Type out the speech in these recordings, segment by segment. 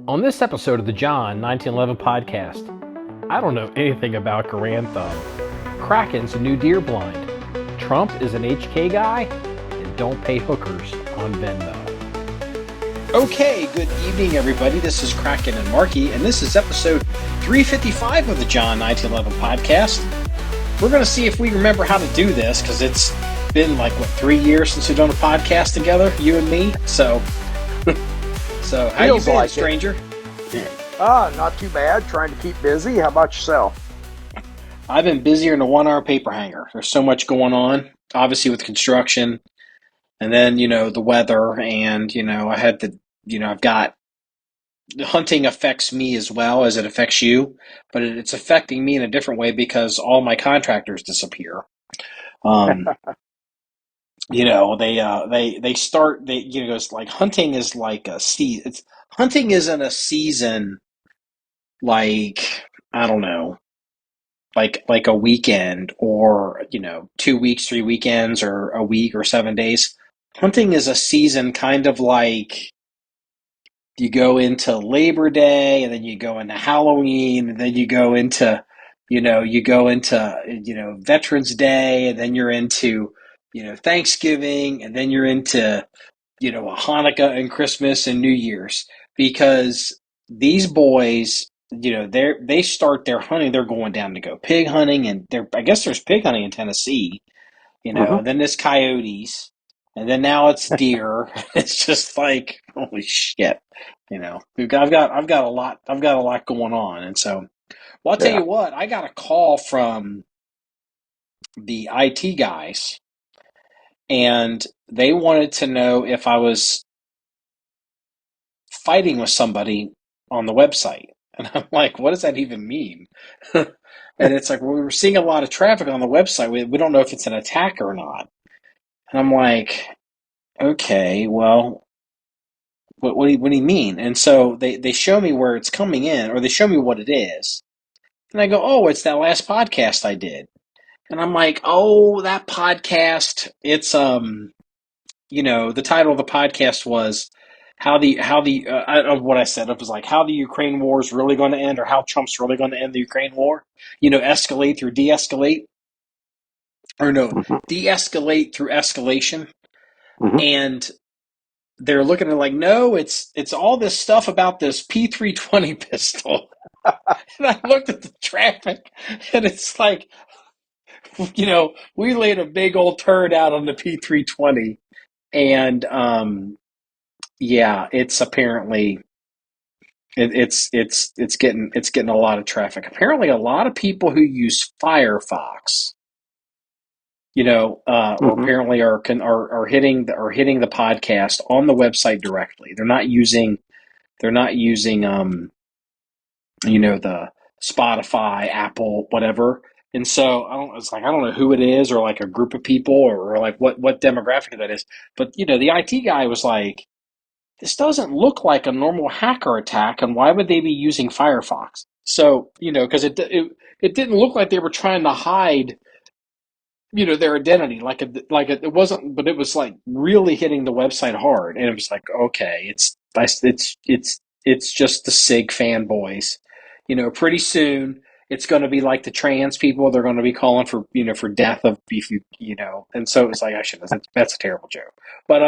On this episode of the John1911 Podcast, I don't know anything about Garand Thumb. Kraken's a new deer blind. Trump is an HK guy, and don't pay hookers on Venmo. Okay, good evening, everybody. This is Kraken and Marky, and this is episode 355 of the John1911 Podcast. We're going to see if we remember how to do this, because it's been 3 years since we've done a podcast together, you and me. So how you been, stranger? Not too bad. Trying to keep busy. How about yourself? I've been busier than a one-hour paper hanger. There's so much going on, obviously with construction, and then, the weather, and, I had the, I've got, hunting affects me as well as it affects you, but it's affecting me in a different way because all my contractors disappear. They start, it's like hunting is like a season. Hunting isn't a season like, I don't know, like a weekend or, 2 weeks, 3 weekends or a week or 7 days. Hunting is a season kind of like you go into Labor Day and then you go into Halloween and then you go into, Veterans Day and then you're into, Thanksgiving, and then you're into, Hanukkah and Christmas and New Year's, because these boys, they start their hunting. They're going down to go pig hunting, and I guess there's pig hunting in Tennessee, and then there's coyotes, and then now it's deer. It's just like, holy shit, I've got a lot going on, and so, well, I'll tell you what, I got a call from the IT guys, and they wanted to know if I was fighting with somebody on the website. And I'm like, what does that even mean? And it's like, well, we were seeing a lot of traffic on the website. We don't know if it's an attack or not. And I'm like, okay, well, what do you mean? And so they show me where it's coming in, or they show me what it is. And I go, oh, it's that last podcast I did. And I'm like, oh, that podcast, it's, the title of the podcast was what I said. It was like, how the Ukraine war is really going to end, or how Trump's really going to end the Ukraine war. Escalate through de-escalate, or no, de-escalate through escalation. And they're looking at it like, no, it's all this stuff about this P320 pistol. And I looked at the traffic, and it's like, we laid a big old turd out on the P320, and yeah, it's apparently it's getting a lot of traffic. Apparently, a lot of people who use Firefox, apparently are hitting the podcast on the website directly. They're not using the Spotify, Apple, whatever. And so I don't know who it is, or like a group of people, or like what demographic that is. But the IT guy was like, this doesn't look like a normal hacker attack, and why would they be using Firefox? So, because it didn't look like they were trying to hide, their identity, it wasn't, but it was like really hitting the website hard, and it was like, okay, it's just the SIG fanboys. Pretty soon it's going to be like the trans people. They're going to be calling for for death of and so it was like, that's a terrible joke, but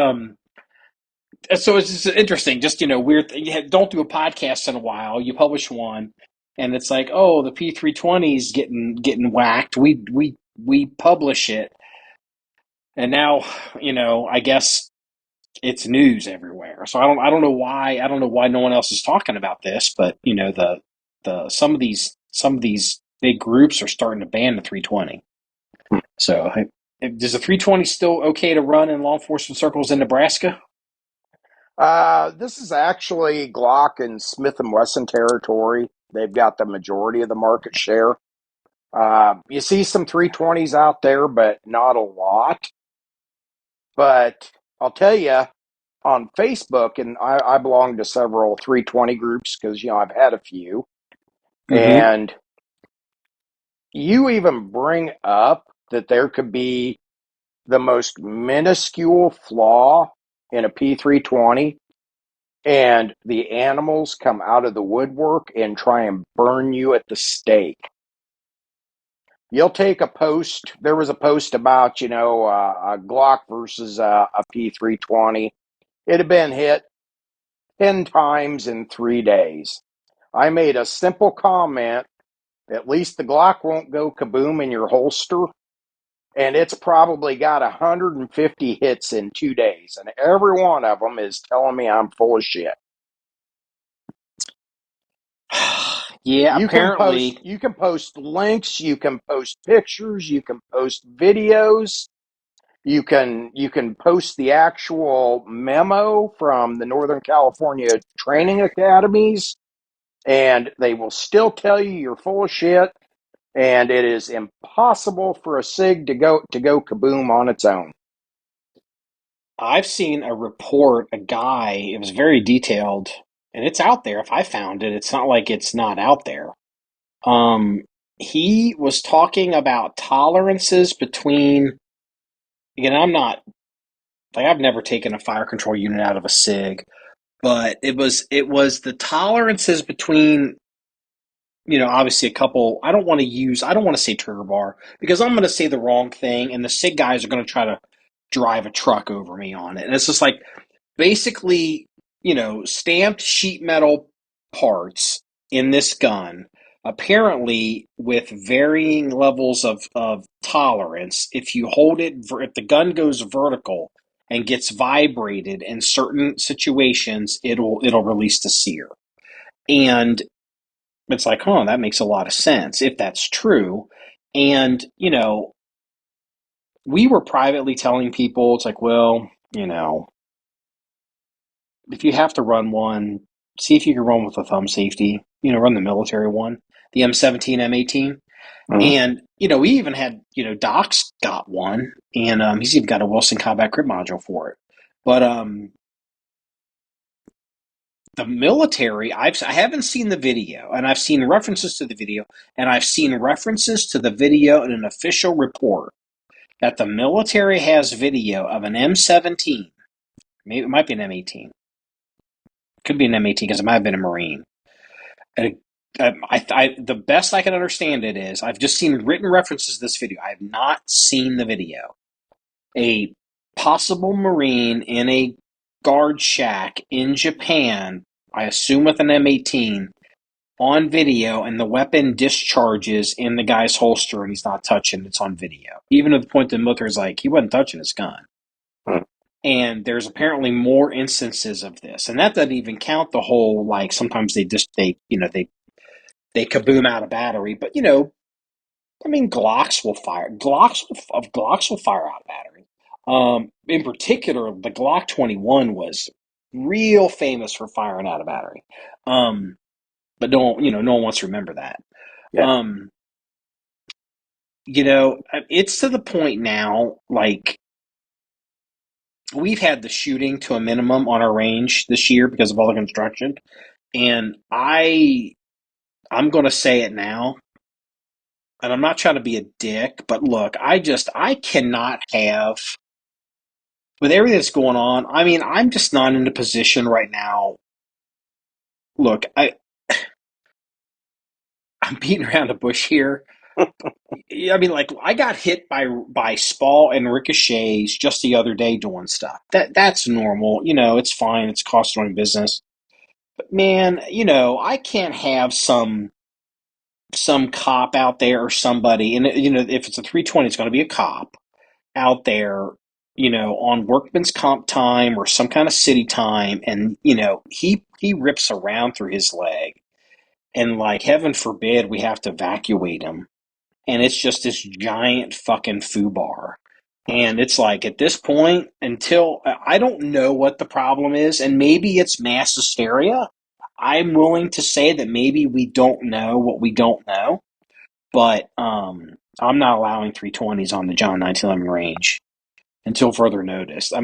so it's just interesting, just, weird thing. You don't do a podcast in a while. You publish one, and it's like, oh, the P320's getting whacked. We publish it, and now, I guess it's news everywhere. So I don't know why no one else is talking about this, but some of these big groups are starting to ban the 320. So is the 320 still okay to run in law enforcement circles in Nebraska? This is actually Glock and Smith & Wesson territory. They've got the majority of the market share. You see some 320s out there, but not a lot. But I'll tell you, on Facebook, and I belong to several 320 groups because, I've had a few. And you even bring up that there could be the most minuscule flaw in a P320, and the animals come out of the woodwork and try and burn you at the stake. You'll take a post. There was a post about, a Glock versus a P320. It had been hit 10 times in 3 days. I made a simple comment. At least the Glock won't go kaboom in your holster. And it's probably got 150 hits in 2 days. And every one of them is telling me I'm full of shit. Yeah, apparently. You can post links, you can post pictures, you can post videos, you can post the actual memo from the Northern California training academies, and they will still tell you you're full of shit, and it is impossible for a SIG to go kaboom on its own. I've seen a report, a guy, it was very detailed, and it's out there. If I found it, it's not like it's not out there. Um, he was talking about tolerances between, again, I'm not, like, I've never taken a fire control unit out of a SIG, but it was the tolerances between, obviously a couple, I don't want to say trigger bar because I'm going to say the wrong thing and the SIG guys are going to try to drive a truck over me on it. And it's just like, basically, stamped sheet metal parts in this gun, apparently with varying levels of tolerance. If you hold it, if the gun goes vertical and gets vibrated in certain situations, it'll release the sear. And it's like, huh, that makes a lot of sense if that's true. And, we were privately telling people, it's like, well, if you have to run one, see if you can run with a thumb safety. Run the military one, the M17, M18. Mm-hmm. And, we even had, Doc's got one, and he's even got a Wilson Combat Grip module for it. But the military, I haven't seen the video, and I've seen references to the video, and I've seen references to the video in an official report that the military has video of an M17. Maybe it might be an M18. Could be an M18 because it might have been a Marine. And the best I can understand it is I've just seen written references to this video. I have not seen the video. A possible Marine in a guard shack in Japan, I assume with an M18, on video, and the weapon discharges in the guy's holster and he's not touching. It's on video. Even to the point that the military is like, he wasn't touching his gun. Mm-hmm. And there's apparently more instances of this, and that doesn't even count the whole, like, sometimes they kaboom out a battery. But Glocks will fire. Glocks will fire out a battery. In particular, the Glock 21 was real famous for firing out a battery. But no one wants to remember that. Yeah. Um, it's to the point now, like, we've had the shooting to a minimum on our range this year because of all the construction, and I'm going to say it now, and I'm not trying to be a dick, but look, I cannot have, with everything that's going on, I'm just not in a position right now. Look, I'm beating around the bush here. Like, I got hit by Spall and ricochets just the other day doing stuff. That's normal. It's fine. It's cost doing business. But man, I can't have some cop out there or somebody, and if it's a 320, it's going to be a cop out there, on workman's comp time or some kind of city time, and he rips around through his leg, and, like, heaven forbid we have to evacuate him, and it's just this giant fucking foobar. And it's like, at this point, until I don't know what the problem is, and maybe it's mass hysteria. I'm willing to say that maybe we don't know what we don't know, but I'm not allowing 320s on the John 1911 range until further notice. Yeah.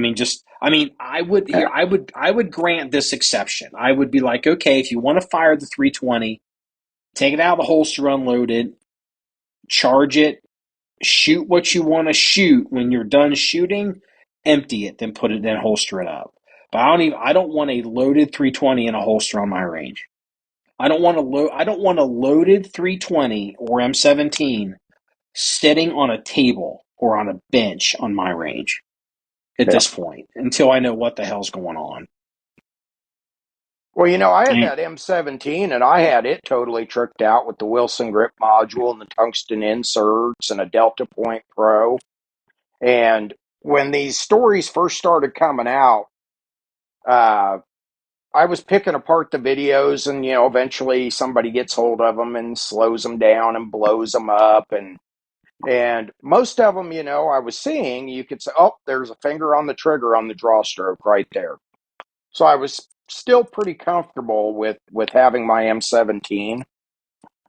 I would grant this exception. I would be like, okay, if you want to fire the 320, take it out of the holster, unload it, charge it, shoot what you want to shoot. When you're done shooting, empty it, then holster it up. But I don't want a loaded 320 in a holster on my range. I don't want a loaded 320 or M17 sitting on a table or on a bench on my range at Yeah. this point until I know what the hell's going on. Well, I had And, that M17 and I had it totally tricked out with the Wilson grip module and the tungsten inserts and a Delta Point Pro. And when these stories first started coming out, uh, I was picking apart the videos, and eventually somebody gets hold of them and slows them down and blows them up, and most of them, I was seeing, you could say, oh, there's a finger on the trigger on the draw stroke right there. So I was still pretty comfortable with having my M17.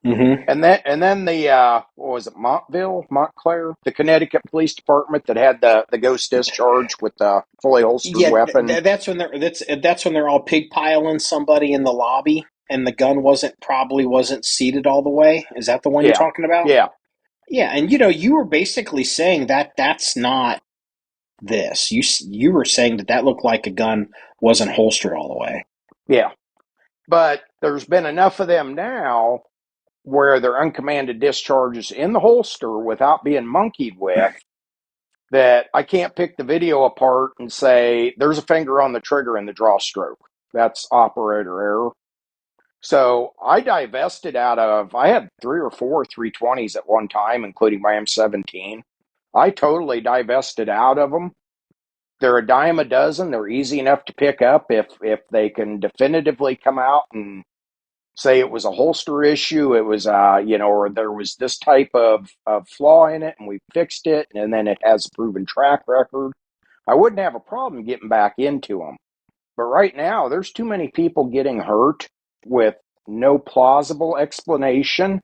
mm-hmm. And then the what was it, Montclair, the Connecticut Police Department that had the ghost discharge with the fully holstered Yeah, weapon. that's when they're all pig piling somebody in the lobby, and the gun wasn't seated all the way. Is that the one you're Yeah, talking about? yeah, Yeah, and you were basically saying that that's not this. You were saying that that looked like a gun wasn't holstered all the way. yeah. But there's been enough of them now where they're uncommanded discharges in the holster without being monkeyed with, that I can't pick the video apart and say there's a finger on the trigger in the draw stroke. That's operator error. So I divested I had 3 or 4 320s at one time, including my M17. I totally divested out of them. They're a dime a dozen. They're easy enough to pick up if they can definitively come out and say it was a holster issue, it was or there was this type of flaw in it and we fixed it, and then it has a proven track record. I wouldn't have a problem getting back into them. But right now, there's too many people getting hurt with no plausible explanation,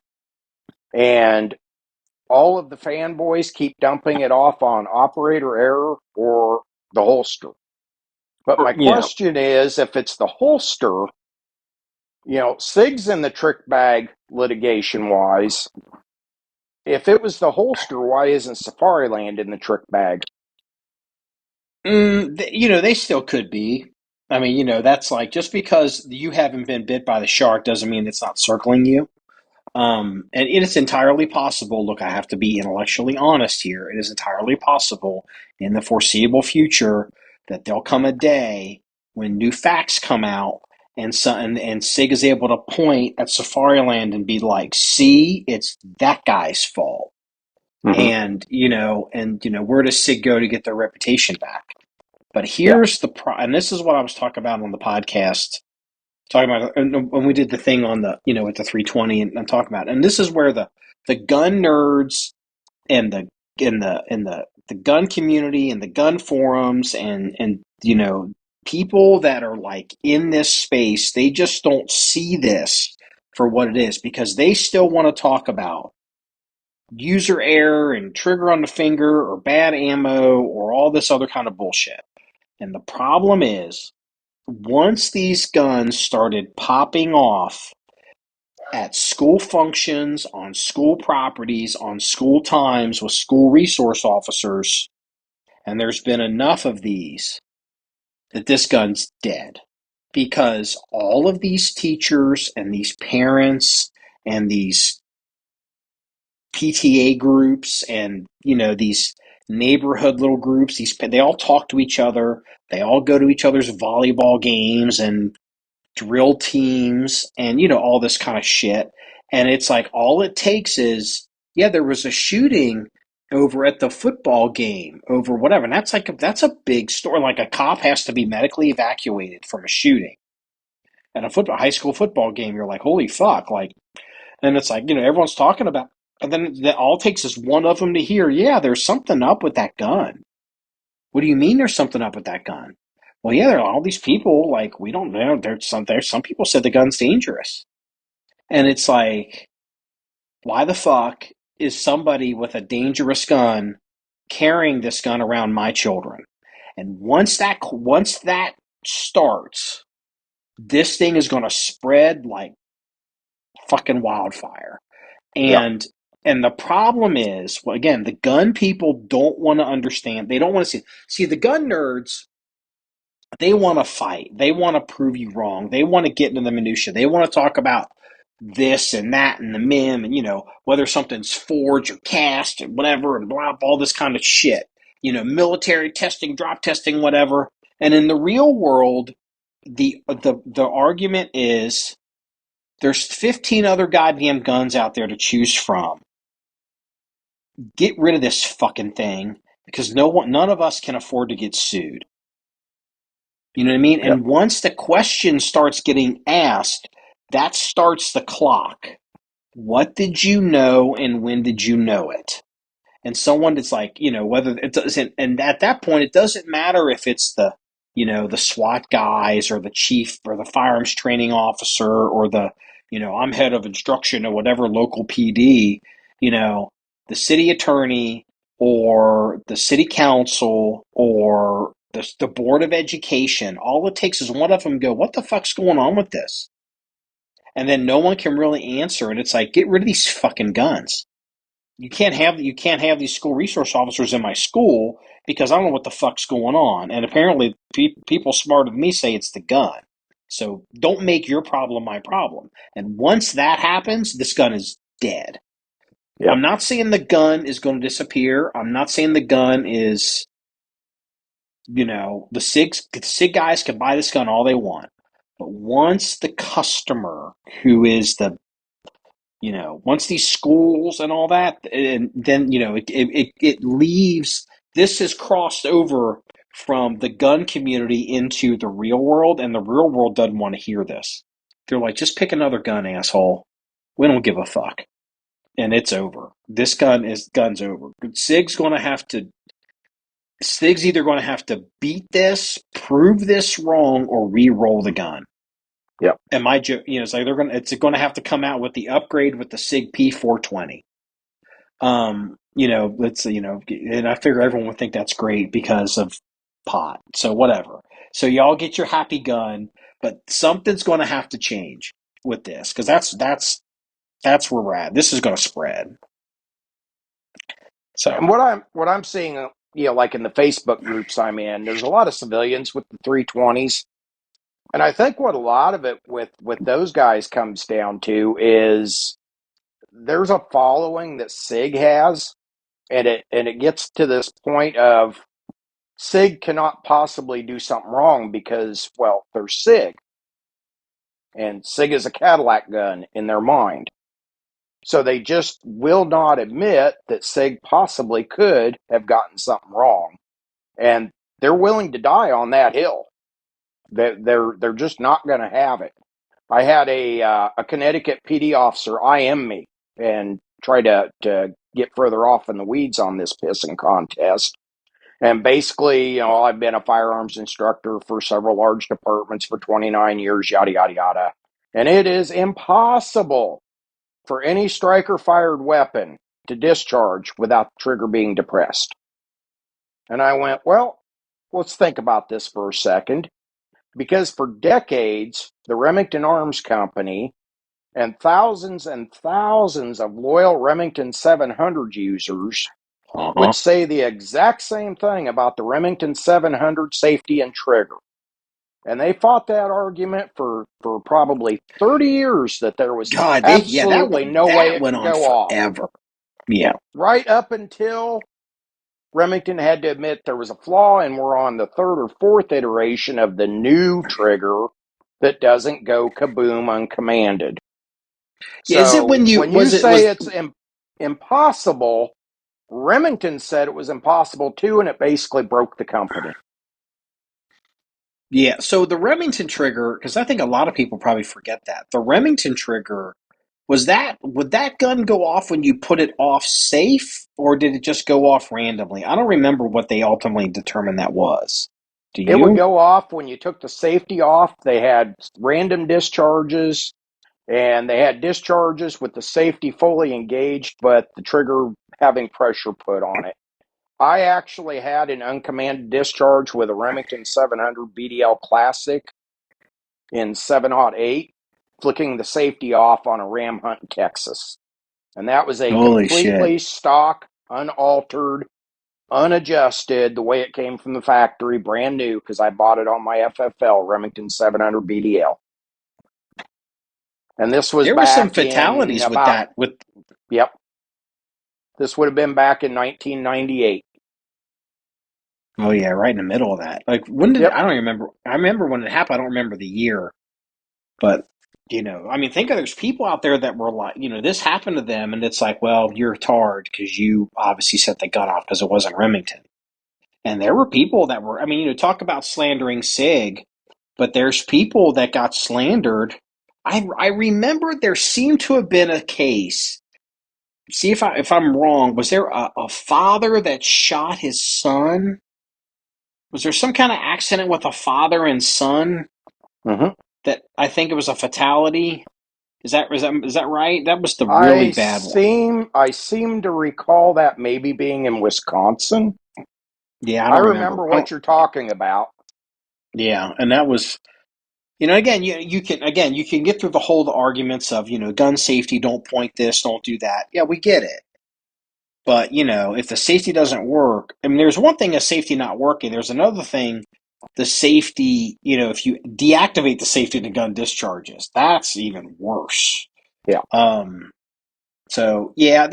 and all of the fanboys keep dumping it off on operator error or the holster. But my Yeah. question is, if it's the holster, SIG's in the trick bag litigation wise. If it was the holster, why isn't Safariland in the trick bag? They still could be. I mean, that's like just because you haven't been bit by the shark doesn't mean it's not circling you. And it is entirely possible. Look, I have to be intellectually honest here. It is entirely possible in the foreseeable future that there'll come a day when new facts come out and SIG is able to point at Safariland and be like, "See, it's that guy's fault." Mm-hmm. And where does SIG go to get their reputation back? But Yeah, here's and this is what I was talking about on the podcast, talking about when we did the thing on the, with the 320 and talking about it. And this is where the gun nerds and the gun community and the gun forums and people that are like in this space, they just don't see this for what it is because they still want to talk about user error and trigger on the finger or bad ammo or all this other kind of bullshit. And the problem is, once these guns started popping off at school functions, on school properties, on school times with school resource officers, and there's been enough of these that this gun's dead. Because all of these teachers and these parents and these PTA groups and these neighborhood little groups, they all talk to each other. They all go to each other's volleyball games and drill teams and all this kind of shit. And it's like all it takes is, yeah, there was a shooting over at the football game over whatever, and that's a big story. Like a cop has to be medically evacuated from a shooting at a high school football game. You're like, holy fuck, like, and it's like everyone's talking about, and then all it takes is one of them to hear, yeah, there's something up with that gun. What do you mean there's something up with that gun? Well, yeah, there are all these people, like, we don't know. There's some people said the gun's dangerous. And it's like, why the fuck is somebody with a dangerous gun carrying this gun around my children? And once that starts, this thing is going to spread like fucking wildfire. yeah, And the problem is, well, again, the gun people don't want to understand. They don't want to see the gun nerds. They want to fight. They want to prove you wrong. They want to get into the minutia. They want to talk about this and that and the mem and whether something's forged or cast and whatever and blah, all this kind of shit. Military testing, drop testing, whatever. And in the real world, the argument is there's 15 other goddamn guns out there to choose from. Get rid of this fucking thing because none of us can afford to get sued. You know what I mean? Yep. And once the question starts getting asked, that starts the clock. What did you know and when did you know it? And someone that's like, whether it doesn't, and at that point, it doesn't matter if it's the SWAT guys or the chief or the firearms training officer or I'm head of instruction or whatever local PD, the city attorney or the city council or the board of education. All it takes is one of them go, what the fuck's going on with this? And then no one can really answer. And it's like, get rid of these fucking guns. You can't have these school resource officers in my school because I don't know what the fuck's going on. And apparently, people smarter than me say it's the gun. So don't make your problem my problem. And once that happens, this gun is dead. I'm Yep. not saying the gun is going to disappear. I'm not saying the gun is, the SIG guys can buy this gun all they want. But once the customer, who is once these schools and all that, and then it leaves. This has crossed over from the gun community into the real world, and the real world doesn't want to hear this. They're like, just pick another gun, asshole. We don't give a fuck, and it's over. This gun's over. Sig's either going to have to beat this, prove this wrong, or re-roll the gun. Yep. And my joke, it's like it's going to have to come out with the upgrade with the Sig P420. And I figure everyone would think that's great because of pot. So whatever. So y'all get your happy gun, but something's going to have to change with this because that's where we're at. This is going to spread. And So what I'm seeing, like in the Facebook groups I'm in, there's a lot of civilians with the 320s, and I think what a lot of it with those guys comes down to is there's a following that SIG has, and it gets to this point of SIG cannot possibly do something wrong because, well, they're SIG, and SIG is a Cadillac gun in their mind. So they just will not admit that SIG possibly could have gotten something wrong. And they're willing to die on that hill. They're just not going to have it. I had a Connecticut PD officer IM me and try to get further off in the weeds on this pissing contest. And basically, I've been a firearms instructor for several large departments for 29 years, yada, yada, yada. And it is impossible for any striker fired weapon to discharge without the trigger being depressed. And I went, well, let's think about this for a second. Because for decades, the Remington Arms Company and thousands of loyal Remington 700 users uh-huh. would say the exact same thing about the Remington 700 safety and trigger. And they fought that argument for probably 30 years that there was God, absolutely no way that it went could on go off. forever. Yeah. Right up until Remington had to admit there was a flaw, and we're on the third or fourth iteration of the new trigger that doesn't go kaboom uncommanded. Yeah, is it So when you when you was it say was it's impossible, Remington said it was impossible too, and it basically broke the company. Yeah, so the Remington trigger, because I think a lot of people probably forget that. The Remington trigger, would that gun go off when you put it off safe, or did it just go off randomly? I don't remember what they ultimately determined that was. Do It would you? go off when you took the safety off. They had random discharges, and they had discharges with the safety fully engaged, but the trigger having pressure put on it. I actually had an uncommanded discharge with a Remington 700 BDL Classic in 708, flicking the safety off on a ram hunt in Texas. And that was a Holy shit. completely stock, unaltered unadjusted, the way it came from the factory, brand new, because I bought it on my FFL Remington 700 BDL. And this was There were some back in fatalities with about, that. With yep, this would have been back in 1998. oh yeah, right in the middle of that. Like when did Yep. I don't remember. I remember when it happened. I don't remember the year, but I mean, think of there's people out there that were like, this happened to them, and it's like, well, you're tarred because you obviously set the gun off because it wasn't Remington. And there were people that were, I mean, talk about slandering SIG, but there's people that got slandered. I remember there seemed to have been a case. See if I'm wrong. Was there a father that shot his son? Was there some kind of accident with a father and son Mm-hmm. that I think it was a fatality? Is that right? That was the really I bad one. seem to recall that maybe being in Wisconsin. Yeah, I I don't remember. remember I don't. what you're talking about. Yeah, and that was again, you can get through the whole arguments of gun safety. Don't point this, don't do that. Yeah, we get it. But if the safety doesn't work, I mean, there's one thing of safety not working. There's another thing, the safety. If you deactivate the safety, the gun discharges. That's even worse. Yeah. Um. So yeah,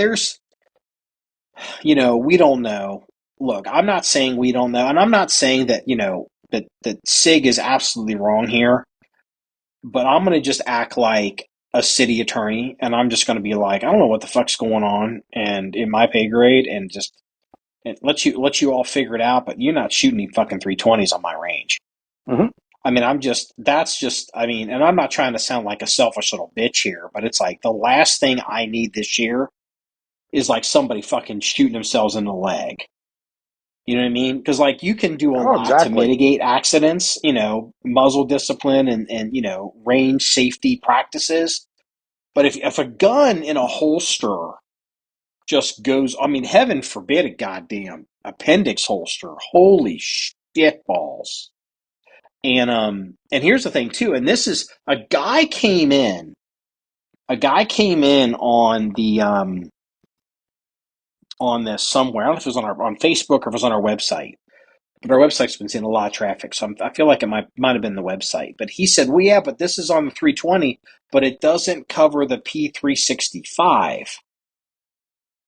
we don't know. Look, I'm not saying we don't know, and I'm not saying that that SIG is absolutely wrong here. But I'm going to just act like a city attorney, and I'm just going to be like, I don't know what the fuck's going on, and in my pay grade, and just let you all figure it out. But you're not shooting me fucking 320s on my range. Mm-hmm. I mean, I mean, and I'm not trying to sound like a selfish little bitch here, but it's like the last thing I need this year is like somebody fucking shooting themselves in the leg. You know what I mean? Because like you can do a Oh, lot to exactly. mitigate accidents, muzzle discipline and range safety practices. But if a gun in a holster just goes, I mean, heaven forbid a goddamn appendix holster. Holy shit balls. And here's the thing too, and this is a guy came in on the on this somewhere. I don't know if it was on Facebook or if it was on our website. But our website's been seeing a lot of traffic, so I feel like it might have been the website. But he said, well, yeah, but this is on the 320, but it doesn't cover the P365.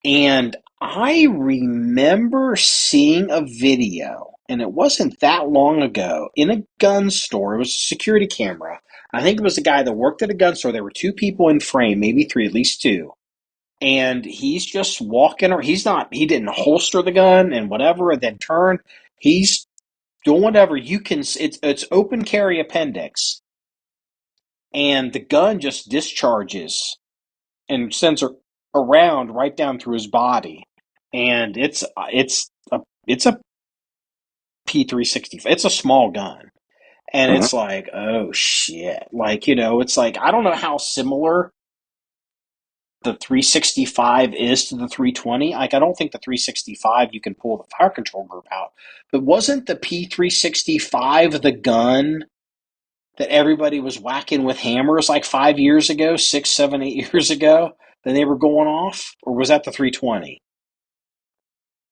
And I remember seeing a video, and it wasn't that long ago, in a gun store. It was a security camera. I think it was a guy that worked at a gun store. There were two people in frame, maybe three, at least two. And he's just walking, or he didn't holster the gun and whatever, and then turn. He's doing whatever you can. It's open carry appendix, and the gun just discharges and sends her around right down through his body, and it's a P360. It's a small gun, and Mm-hmm. it's like, oh shit, like it's like I don't know how similar the 365 is to the 320. Like I don't think the 365 you can pull the fire control group out, but wasn't the P365 the gun that everybody was whacking with hammers like 5 years ago, 6, 7, 8 years ago, that they were going off? Or was that the 320?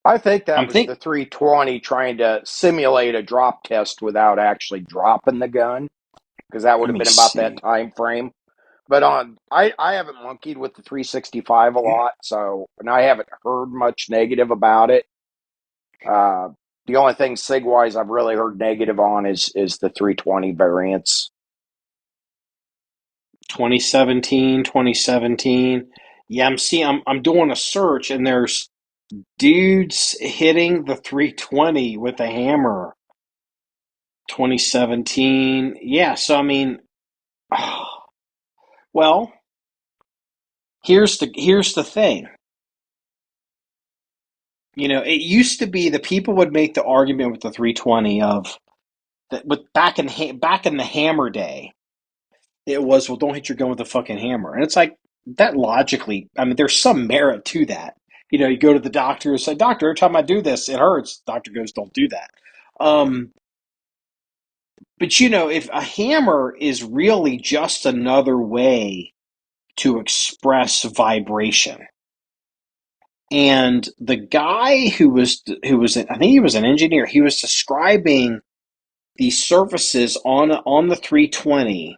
I think that I'm was the think. 320 trying to simulate a drop test without actually dropping the gun, because that would Let have me been about that see. time frame. But I haven't monkeyed with the 365 a lot, so, and I haven't heard much negative about it. Uh, the only thing sig wise I've really heard negative on is the 320 variants. 2017, 2017. Yeah, I'm doing a search, and there's dudes hitting the 320 with a hammer. 2017. Yeah, so I mean, well, here's the thing. It used to be the people would make the argument with the 320 of that with back in the hammer day. It was, well, don't hit your gun with a fucking hammer, and it's like that logically. I mean, there's some merit to that. You go to the doctor and say, "Doctor, every time I do this, it hurts." Doctor goes, "Don't do that." Um, but if a hammer is really just another way to express vibration, And the guy who was I think he was an engineer. He was describing these surfaces on the 320,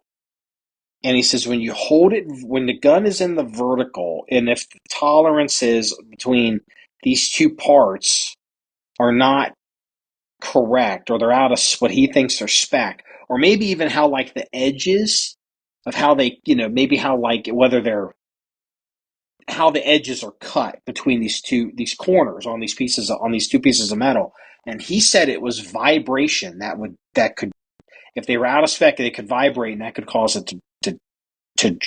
and he says when you hold it, when the gun is in the vertical, and if the tolerances between these two parts are not correct, or they're out of what he thinks are spec, or maybe even how like the edges of how they, maybe how like whether they're how the edges are cut between these corners on these two pieces of metal. And he said it was vibration that could, if they were out of spec, they could vibrate, and that could cause it to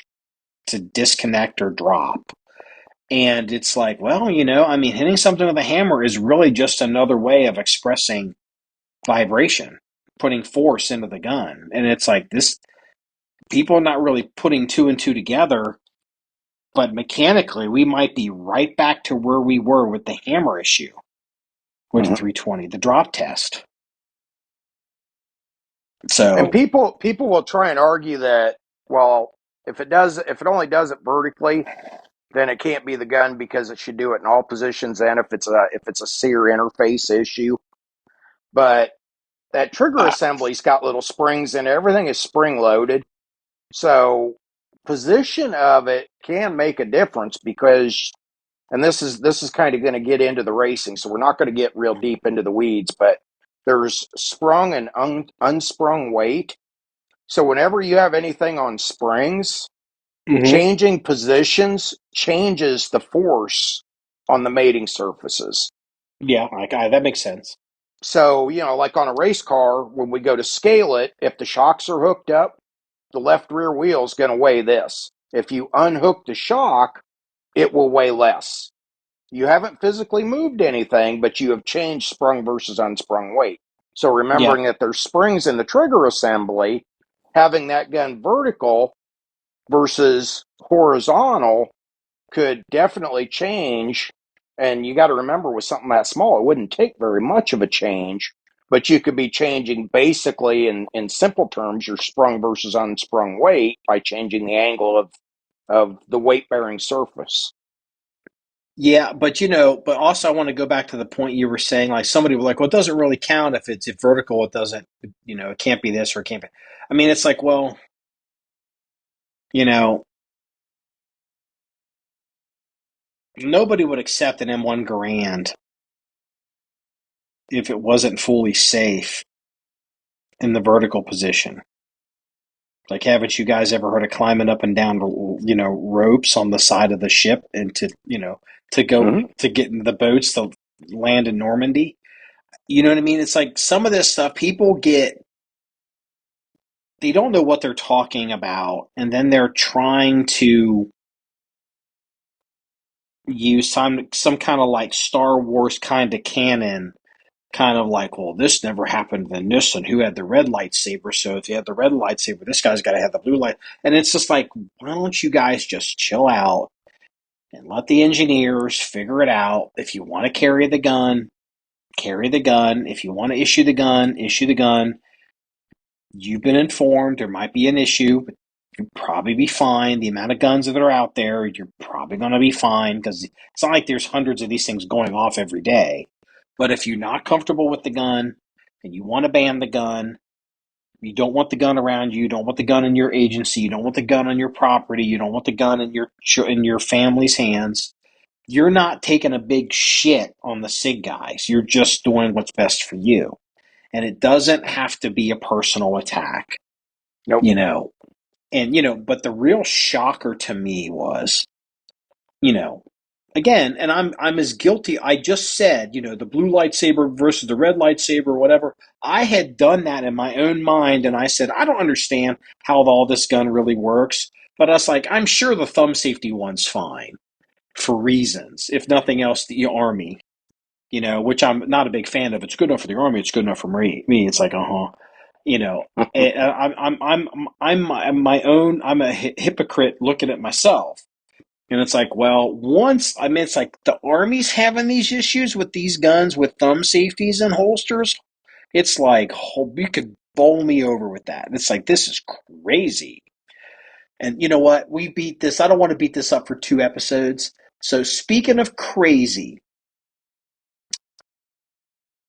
to disconnect or drop. And it's like, well, I mean, hitting something with a hammer is really just another way of expressing vibration, putting force into the gun. And it's like this, people are not really putting two and two together, but mechanically, we might be right back to where we were with the hammer issue with the Mhm. 320, the drop test. And So, people will try and argue that, well, if it only does it vertically, then it can't be the gun because it should do it in all positions. And if it's a sear interface issue, but that trigger uh, assembly's got little springs in it. Everything is spring loaded, so position of it can make a difference because, and this is kind of going to get into the racing, so we're not going to get real deep into the weeds, but there's sprung and unsprung weight. So whenever you have anything on springs, mhm. changing positions changes the force on the mating surfaces. Yeah, that makes sense. So, like on a race car, when we go to scale it, if the shocks are hooked up, the left rear wheel is going to weigh this. If you unhook the shock, it will weigh less. You haven't physically moved anything, but you have changed sprung versus unsprung weight. So Yeah. remembering that there's springs in the trigger assembly, having that gun vertical versus horizontal could definitely change. And you got to remember, with something that small, it wouldn't take very much of a change, but you could be changing basically, in simple terms, your sprung versus unsprung weight by changing the angle of the weight bearing surface. Yeah, but also I want to go back to the point you were saying, like somebody was like, well, it doesn't really count if vertical, it doesn't, it can't be this or it can't be. I mean, it's like, well, you know, nobody would accept an M1 Garand if it wasn't fully safe in the vertical position. Like, haven't you guys ever heard of climbing up and down, ropes on the side of the ship and to go Mm-hmm. to get in the boats to land in Normandy? You know what I mean? It's like some of this stuff people they don't know what they're talking about, and then they're trying to use some kind of like Star Wars kind of canon, kind of like, well, this never happened in this, and who had the red lightsaber? So if you had the red lightsaber, this guy's got to have the blue light. And it's just like, why don't you guys just chill out and let the engineers figure it out? If you want to carry the gun, carry the gun. If you want to issue the gun, issue the gun. You've been informed there might be an issue, but you'll probably be fine. The amount of guns that are out there, you're probably going to be fine because it's not like there's hundreds of these things going off every day. But if you're not comfortable with the gun and you want to ban the gun, you don't want the gun around you, you don't want the gun in your agency, you don't want the gun on your property, you don't want the gun in your family's hands. You're not taking a big shit on the SIG guys. You're just doing what's best for you. And it doesn't have to be a personal attack, Nope. you know. And but the real shocker to me was, you know, again, and I'm as guilty. I just said, the blue lightsaber versus the red lightsaber, whatever. I had done that in my own mind, and I said, I don't understand how all this gun really works. But I was like, I'm sure the thumb safety one's fine for reasons, if nothing else, the army, which I'm not a big fan of. It's good enough for the army. It's good enough for me. It's like, you know, I'm my own. I'm a hypocrite looking at myself, and it's like, well, once I mean, it's like the army's having these issues with these guns with thumb safeties and holsters. It's like, oh, you could bowl me over with that. It's like, this is crazy. And you know what? We beat this. I don't want to beat this up for two episodes, So speaking of crazy,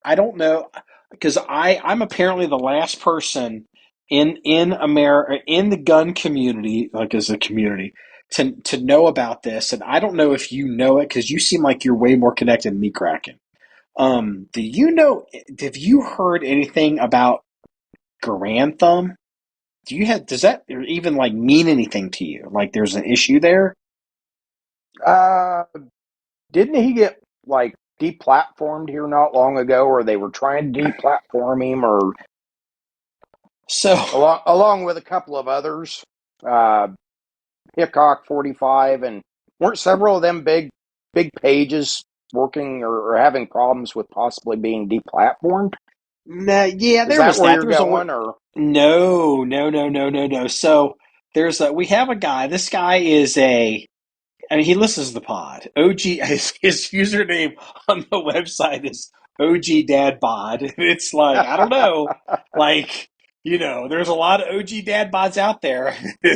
I don't know because I'm apparently the last person in America in the gun community, like as a community, to know about this, and I don't know if you know it because you seem like you're way more connected than me, Kraken. Do you know? Have you heard anything about Garand Thumb? Does that even like mean anything to you? Like there's an issue there? Uh, didn't he get like deplatformed here not long ago, or they were trying to deplatform him, or So along with a couple of others, uh, Hickok 45, and weren't several of them big pages working or having problems with possibly being deplatformed? nah, yeah, Is there that was where that. you're There was a going, or no, no, no, no, no, no. So we have a guy. This guy is I mean, he listens to the pod. OG, his username on the website is OG Dad Bod. It's like, I don't know, like, there's a lot of OG Dad Bods out there.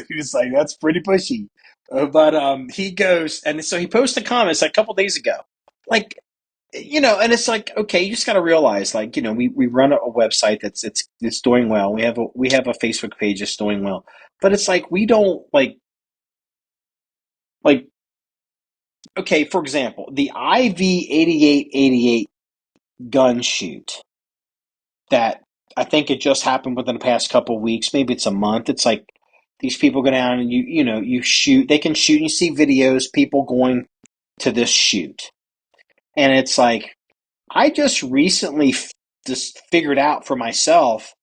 He's like, that's pretty pushy. But he goes, and so he posted comments like a couple days ago. Like, and it's like, okay, you just got to realize, like, we run a website it's doing well. We have a Facebook page that's doing well, but it's like we don't like okay, for example, the IV 8888 gun shoot that I think it just happened within the past couple of weeks, maybe it's a month. It's like these people go down and you shoot. They can shoot. And you see videos people going to this shoot, and it's like I just recently just figured out for myself.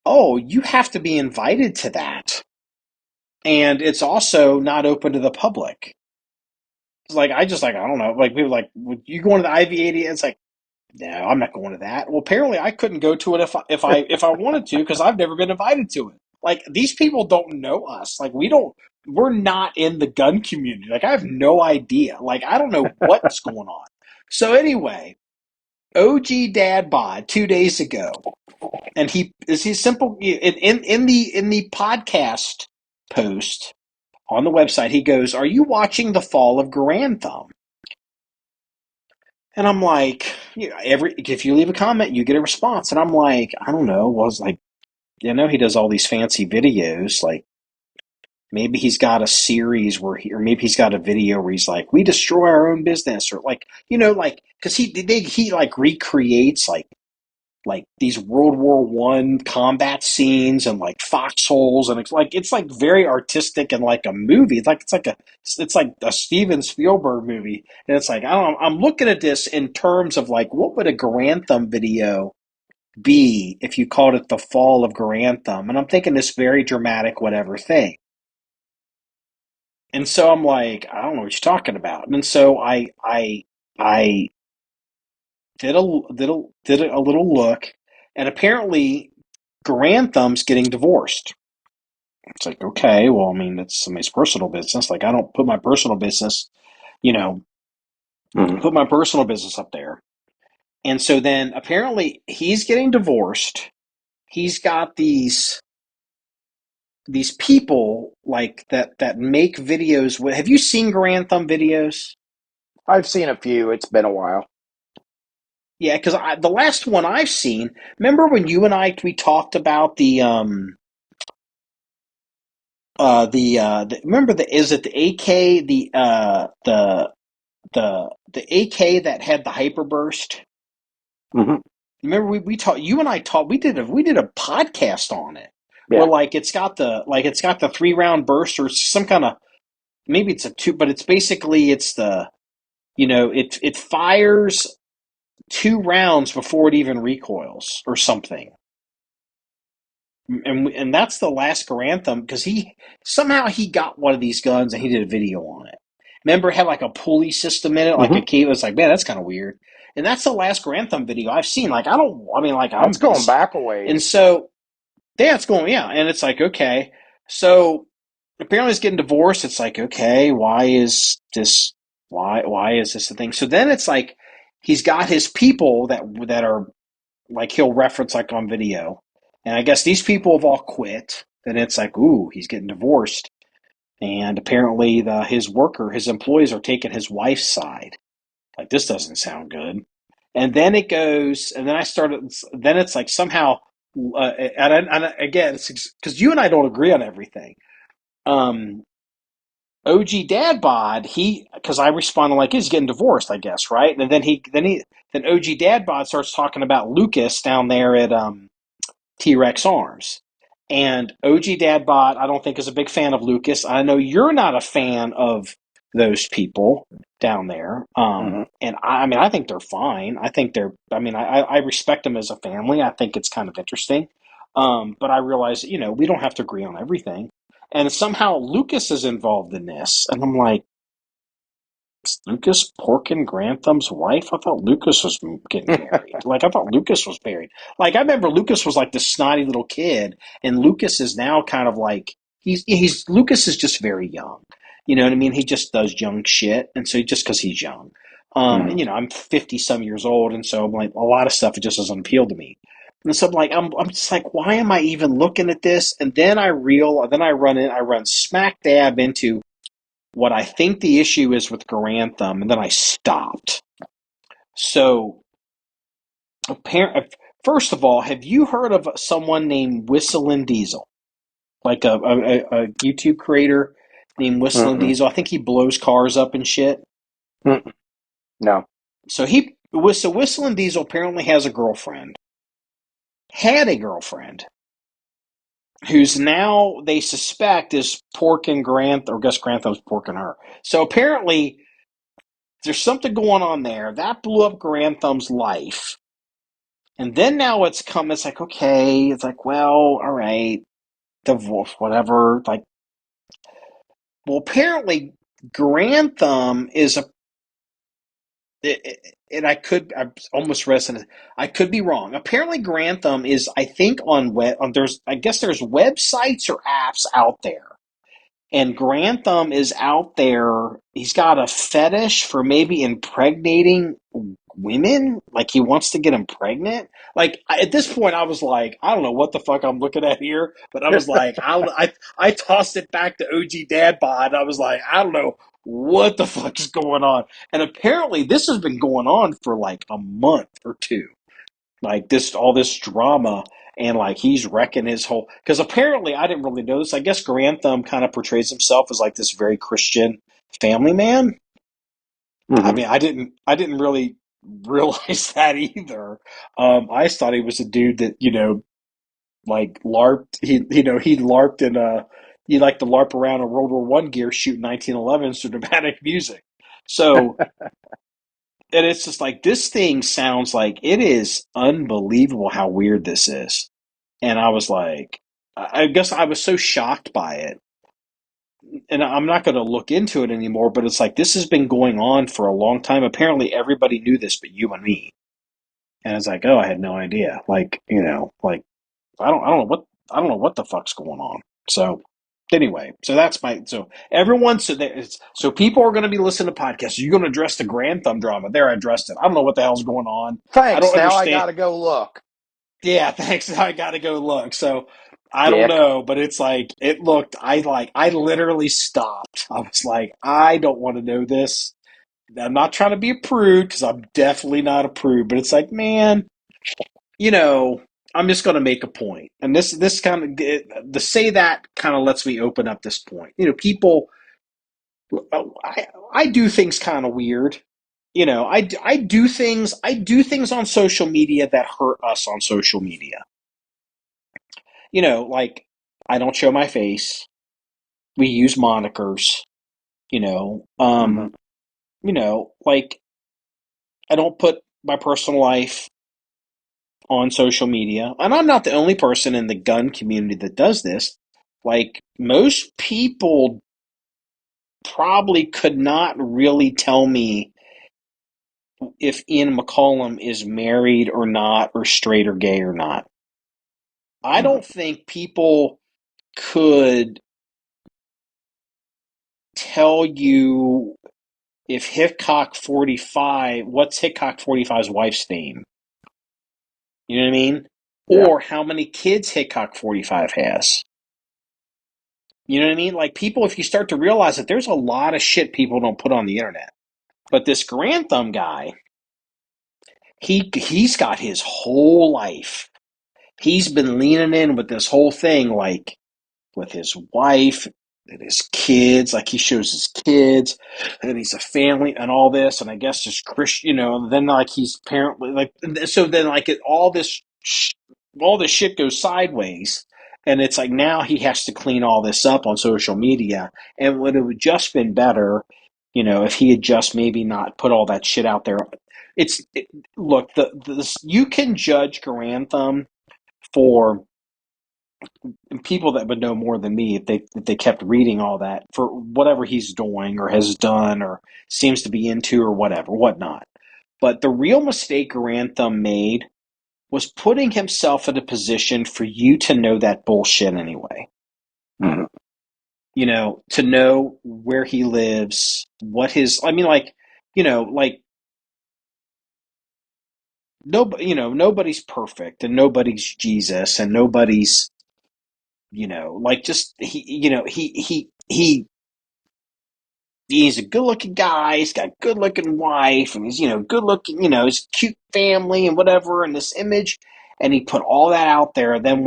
Oh, you have to be invited to that, and it's also not open to the public. It's like I don't know. Like people are like, would you go into the IV 80? It's like, no, I'm not going to that. Well, apparently I couldn't go to it if I wanted to because I've never been invited to it. Like these people don't know us. Like we're not in the gun community. Like I have no idea. Like I don't know what's going on. So anyway, OG Dad Bod 2 days ago, and he's simple in the podcast post on the website. He goes, "Are you watching the fall of Garand Thumb?" And I'm like, if you leave a comment, you get a response. And I'm like, I don't know. Was like, he does all these fancy videos. Like maybe he's got a series or maybe he's got a video where he's like, we destroy our own business, or like, like because he like recreates like these World War I combat scenes and like foxholes, and it's like very artistic and like a movie. It's like a Steven Spielberg movie, and it's like I don't know. I'm looking at this in terms of like what would a Garand Thumb video be if you called it the fall of Garand Thumb, and I'm thinking this very dramatic whatever thing. And so I'm like, I don't know what you're talking about. And so I did a little look, and apparently Garand Thumb's getting divorced. It's like, okay, well, I mean, it's somebody's personal business. Like, I don't put my personal business, you know, Mhm. put my personal business up there. And so then apparently he's getting divorced. He's got these people like that make videos. Have you seen Garand Thumb videos? I've seen a few. It's been a while. Yeah, because the last one I've seen. Remember when you and we talked about remember is it the AK the AK that had the hyperburst? Hmm. Remember we talked you and I talked we did a podcast on it where Yeah. it's got the 3 round burst or some kind of maybe it's a two, but it's basically it's the it fires 2 rounds before it even recoils or something. And that's the last Garand Thumb because he got one of these guns and he did a video on it. Remember, it had like a pulley system in it, like a Hmm. key. It was like, man, that's kind of weird. And that's the last Garand Thumb video I've seen. Like, I don't, I mean, like, That's going back a and ways. so, yeah, it's going, yeah. And it's like, okay. So apparently he's getting divorced. It's like, okay, why is this the thing? So then it's like, he's got his people that are like he'll reference like on video. And I guess these people have all quit. And it's like, ooh, he's getting divorced. and apparently his employees are taking his wife's side. Like, this doesn't sound good. And then it goes, and then I started. Then it's like somehow, and again, it's because you and I don't agree on everything. Um, OG Dad Bod, because I responded like he's getting divorced, I guess, right? And then OG Dad Bod starts talking about Lucas down there at T-Rex Arms. And OG Dadbot, I don't think, is a big fan of Lucas. I know you're not a fan of those people down there. Mm-hmm. And I mean, I think they're fine. I respect them as a family. I think it's kind of interesting. But I realize, we don't have to agree on everything. And somehow Lucas is involved in this. And I'm like, Lucas Porkin Grantham's wife? I thought Lucas was getting married. Like, I thought Lucas was married. Like, I remember Lucas was like this snotty little kid, and Lucas is now kind of like Lucas is just very young. You know what I mean? He just does young shit, and so just because he's young, Mm-hmm. and I'm 50 some years old, and so I'm like a lot of stuff it just doesn't appeal to me. And so I'm just like, why am I even looking at this? And then I run smack dab into what I think the issue is with Garand Thumb, and then I stopped. So, first of all, have you heard of someone named Whistlin' Diesel? Like a YouTube creator named Whistlin' Mm-mm. Diesel? I think he blows cars up and shit. Mm-mm. No. So Whistlin' Diesel apparently has a girlfriend, had a girlfriend, who's now they suspect is porking Grant, or I guess Grantham's porking her. So apparently there's something going on there. That blew up Garand Thumb's life. And then now it's like, okay, it's like, well, all right, divorce, whatever. Like, well, apparently Garand Thumb is and I almost rested. I could be wrong. Apparently Garand Thumb is, I think, I guess there's websites or apps out there. And Garand Thumb is out there. He's got a fetish for maybe impregnating women. Like, he wants to get them pregnant. Like, at this point, I was like, I don't know what the fuck I'm looking at here, but I was like, I tossed it back to OG Dad Bod. I was like, I don't know what the fuck is going on. And apparently, this has been going on for like a month or two. Like, all this drama, and like he's wrecking his whole. Because apparently, I didn't really know this. I guess Garand Thumb kind of portrays himself as like this very Christian family man. I Mm-hmm. mean, I didn't really realize that either. I just thought he was a dude that like LARPed. He LARPed in he liked to LARP around in World War I gear, shooting 1911 to dramatic music. So, and it's just like, this thing sounds like it is unbelievable how weird this is. And I was like, I guess I was so shocked by it. And I'm not going to look into it anymore, but it's like, this has been going on for a long time. Apparently, everybody knew this but you and me. And it's like, oh, I had no idea. Like, like, I don't know what the fuck's going on. So, anyway, so everyone, so people are going to be listening to podcasts. You're going to address the Grand Thumb drama. There, I addressed it. I don't know what the hell's going on. I don't Thanks. Now I understand. got to go look. Yeah, thanks. I got to go look. So I don't Dick. know, but it's like it looked. I literally stopped. I was like, I don't want to know this. I'm not trying to be a prude because I'm definitely not a prude. But it's like, man, you know, I'm just going to make a point, and this kind of to say that kind of lets me open up this point. People, I do things kind of weird. I do things on social media that hurt us on social media. Like, I don't show my face. We use monikers, you know. Mm-hmm. Like, I don't put my personal life on social media. And I'm not the only person in the gun community that does this. Like, most people probably could not really tell me if Ian McCollum is married or not, or straight or gay or not. I Mm-hmm. don't think people could tell you if Hickok 45, what's Hickok 45's wife's name? You know what I mean? Yeah. Or how many kids Hickok 45 has. You know what I mean? Like people, if you start to realize that there's a lot of shit people don't put on the internet. But this Garand Thumb guy, he's got his whole life. He's been leaning in with this whole thing, like with his wife and his kids. Like he shows his kids, and he's a family and all this. And I guess just Christian, and then like he's apparently like so. Then like all this shit goes sideways, and it's like now he has to clean all this up on social media. And would have just been better, if he had just maybe not put all that shit out there. Look, you can judge Garand Thumb for people that would know more than me if they kept reading all that for whatever he's doing or has done or seems to be into or whatnot. But the real mistake Garand Thumb made was putting himself in a position for you to know that bullshit anyway. Mhm. To know where he lives, like nobody, nobody's perfect and nobody's Jesus and nobody's, like just he's a good looking guy. He's got a good looking wife, and he's good looking. His cute family and whatever, and this image, and he put all that out there. And then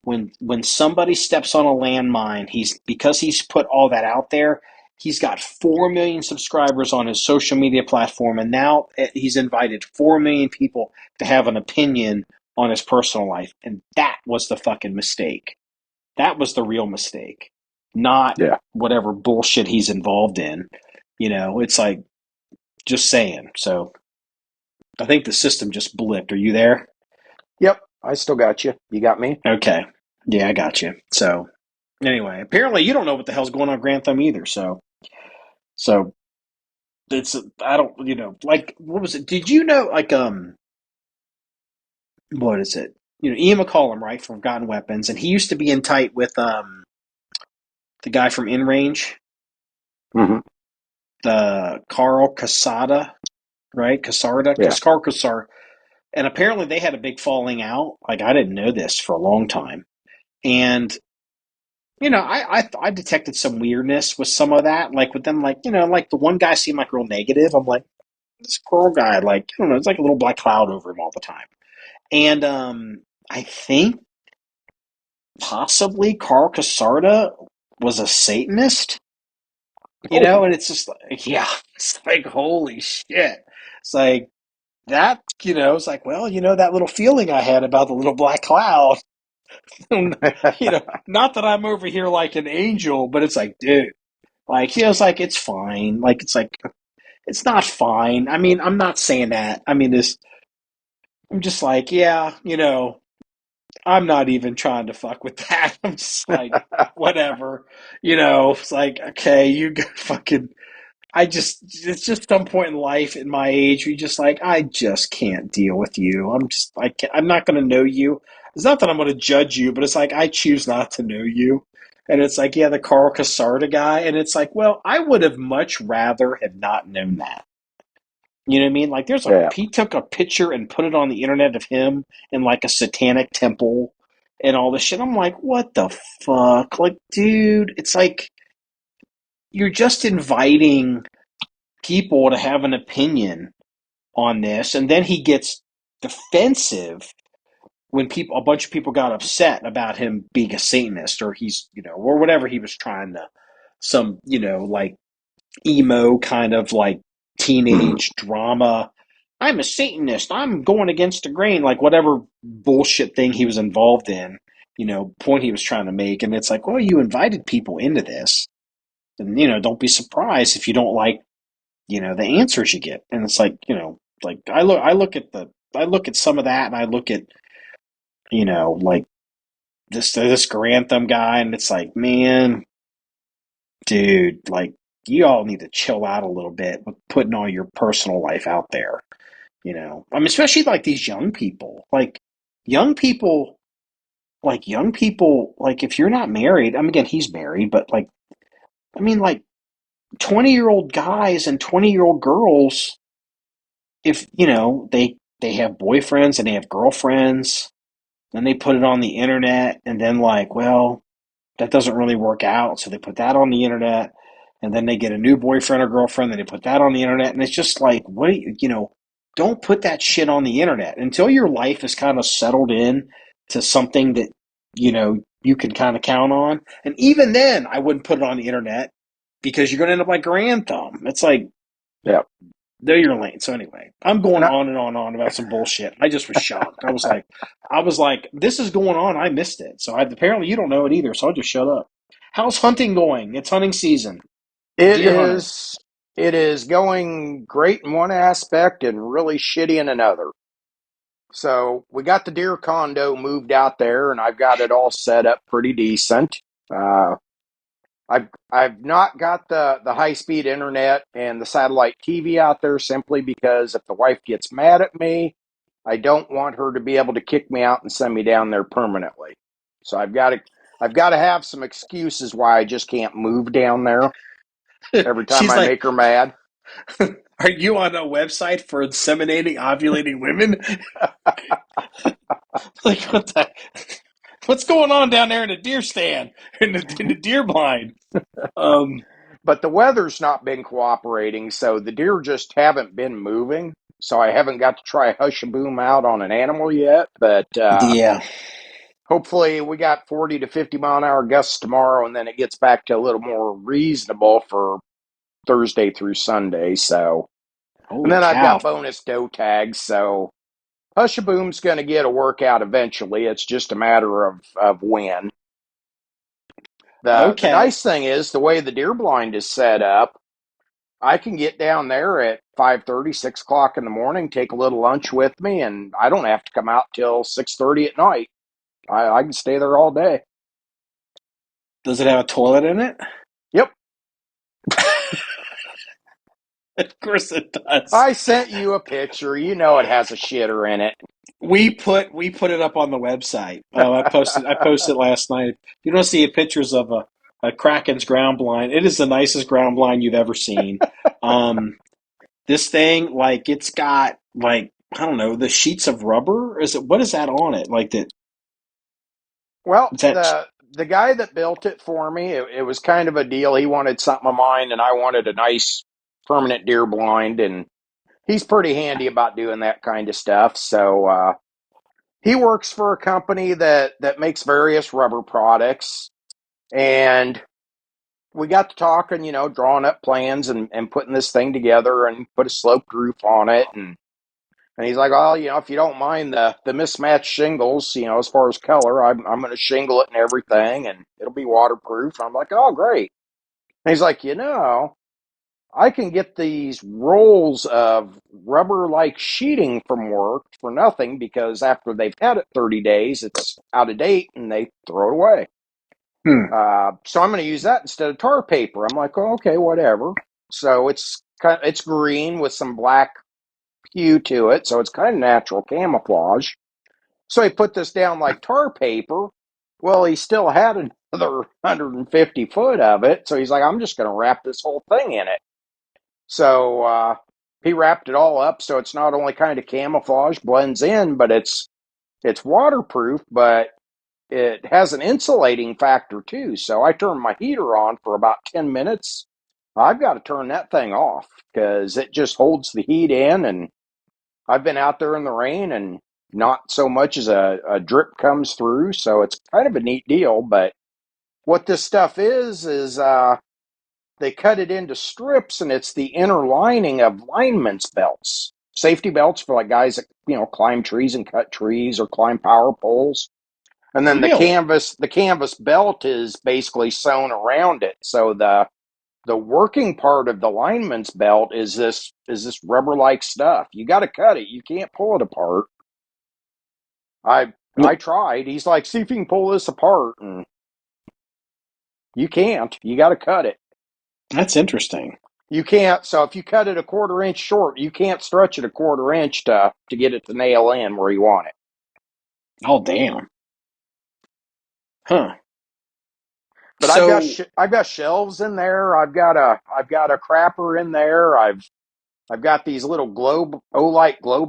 when somebody steps on a landmine, because he's put all that out there. He's got 4 million subscribers on his social media platform, and now he's invited 4 million people to have an opinion on his personal life, and that was the fucking mistake. That was the real mistake, not Yeah. whatever bullshit he's involved in. It's like just saying. So I think the system just blipped. Are you there? Yep. I still got you. You got me? Okay. Yeah, I got you. So anyway, apparently you don't know what the hell's going on Grand Thumb either. So it's I don't like what was it? Did you know like what is it? Ian McCollum, right, from Forgotten Weapons, and he used to be in tight with the guy from In Range, Hmm. the Carl Casada, right? Yeah. Carl Casar. And apparently they had a big falling out. Like I didn't know this for a long time. And I detected some weirdness with some of that. Like with them, like like the one guy seemed like real negative. I'm like, this Carl guy, like I don't know, it's like a little black cloud over him all the time. And I think possibly Carl Casarda was a Satanist. Oh. And it's just like, yeah, it's like holy shit. It's like that, it's like, well, that little feeling I had about the little black cloud, not that I'm over here like an angel, but it's like, dude, like, it's like, it's fine. Like, it's like, it's not fine. I mean, I'm not saying that. I mean, I'm just like, yeah, I'm not even trying to fuck with that. I'm just like, whatever, it's like, okay, you go fucking it's just some point in life in my age where you just like, I just can't deal with you. I'm not going to know you. It's not that I'm going to judge you, but it's like, I choose not to know you. And it's like, yeah, the Carl Casarda guy. And it's like, well, I would have much rather have not known that. You know what I mean? Like, Yeah. he took a picture and put it on the internet of him in like a satanic temple and all this shit. I'm like, what the fuck? Like, dude, it's like, you're just inviting people to have an opinion on this, and then he gets defensive when a bunch of people got upset about him being a Satanist, or he's or whatever he was trying to, some like emo kind of like Mhm. teenage drama. I'm a Satanist. I'm going against the grain, like whatever bullshit thing he was involved in. Point he was trying to make, and it's like, well, you invited people into this, and don't be surprised if you don't like the answers you get. And it's like, like I look at some of that, and I look at, like this Grantham guy, and it's like, man, dude, like you all need to chill out a little bit with putting all your personal life out there. I mean, especially like these young people, young people, like if you're not married, I mean, again, he's married, but like, I mean, like 20-year-old guys and 20-year-old girls, if they have boyfriends and they have girlfriends, then they put it on the internet, and then like, well, that doesn't really work out. So they put that on the internet, and then they get a new boyfriend or girlfriend, then they put that on the internet, and it's just like, what do you know? Don't put that shit on the internet until your life is kind of settled in to something that you can kind of count on. And even then, I wouldn't put it on the internet because you're going to end up like Garand Thumb. It's like Yeah. they're your lane. So anyway, I'm going And I, on and on and on about some bullshit. I just was shocked. I was like, this is going on. I missed it. So apparently you don't know it either. So I'll just shut up. How's hunting going? It's hunting season. it Deer hunter. is it is going great in one aspect and really shitty in another. So we got the deer condo moved out there, and I've got it all set up pretty decent. Uh, I've not got the high speed internet and the satellite TV out there simply because if the wife gets mad at me, I don't want her to be able to kick me out and send me down there permanently. So I've got to have some excuses why I just can't move down there every time She's I like, make her mad. are you on a website for inseminating, ovulating women? Like, what's going on down there in the deer stand, in the deer blind? Um, But the weather's not been cooperating, so the deer just haven't been moving. So I haven't got to try hush a boom out on an animal yet, but yeah. hopefully we got 40 to 50 mile an hour gusts tomorrow, and then it gets back to a little more reasonable for Thursday through Sunday. So, and Holy then I've cow. got bonus doe tags. So hush a boom's going to get a workout eventually. It's just a matter of when. The Okay. nice thing is the way the deer blind is set up. I can get down there at 5:30, 6 o'clock in the morning, take a little lunch with me, and I don't have to come out till 6:30 at night. I can stay there all day. Does it have a toilet in it? Yep. Of course it does. I sent you a picture. You know it has a shitter in it. We put it up on the website. I posted last night. You don't see pictures of a Kraken's ground blind. It is the nicest ground blind you've ever seen. Um, this thing, like, it's got, like, I don't know, the sheets of rubber. What is that on it? Like that? Well, Is that? the guy that built it for me, it was kind of a deal. He wanted something of mine, and I wanted a nice permanent deer blind, and he's pretty handy about doing that kind of stuff. So he works for a company that makes various rubber products, and we got to talking, drawing up plans and putting this thing together and put a sloped roof on it. And he's like, well, if you don't mind the mismatched shingles, as far as color, I'm going to shingle it and everything, and it'll be waterproof. I'm like, oh, great. And he's like, I can get these rolls of rubber like sheeting from work for nothing because after they've had it 30 days, it's out of date and they throw it away. Hmm. So I'm going to use that instead of tar paper. I'm like, oh, okay, whatever. So it's green with some black hue to it, so it's kind of natural camouflage. So he put this down like tar paper. Well, he still had another 150 foot of it, so he's like, I'm just going to wrap this whole thing in it. So he wrapped it all up, so it's not only kind of camouflage, blends in, but it's waterproof, but it has an insulating factor too. So I turn my heater on for about 10 minutes. I've got to turn that thing off because it just holds the heat in. And I've been out there in the rain and not so much as a drip comes through. So it's kind of a neat deal. But what this stuff is they cut it into strips, and it's the inner lining of lineman's belts, safety belts for like guys that, climb trees and cut trees or climb power poles. And then the Really? canvas belt is basically sewn around it. So the working part of the lineman's belt is this rubber like stuff. You got to cut it. You can't pull it apart. I tried. He's like, see if you can pull this apart, and you can't. You got to cut it. That's interesting. You can't. So if you cut it a quarter inch short, you can't stretch it a quarter inch to get it to nail in where you want it. Oh, damn. Huh. But I've got So, I've got shelves in there. I've got a crapper in there. I've got these little globe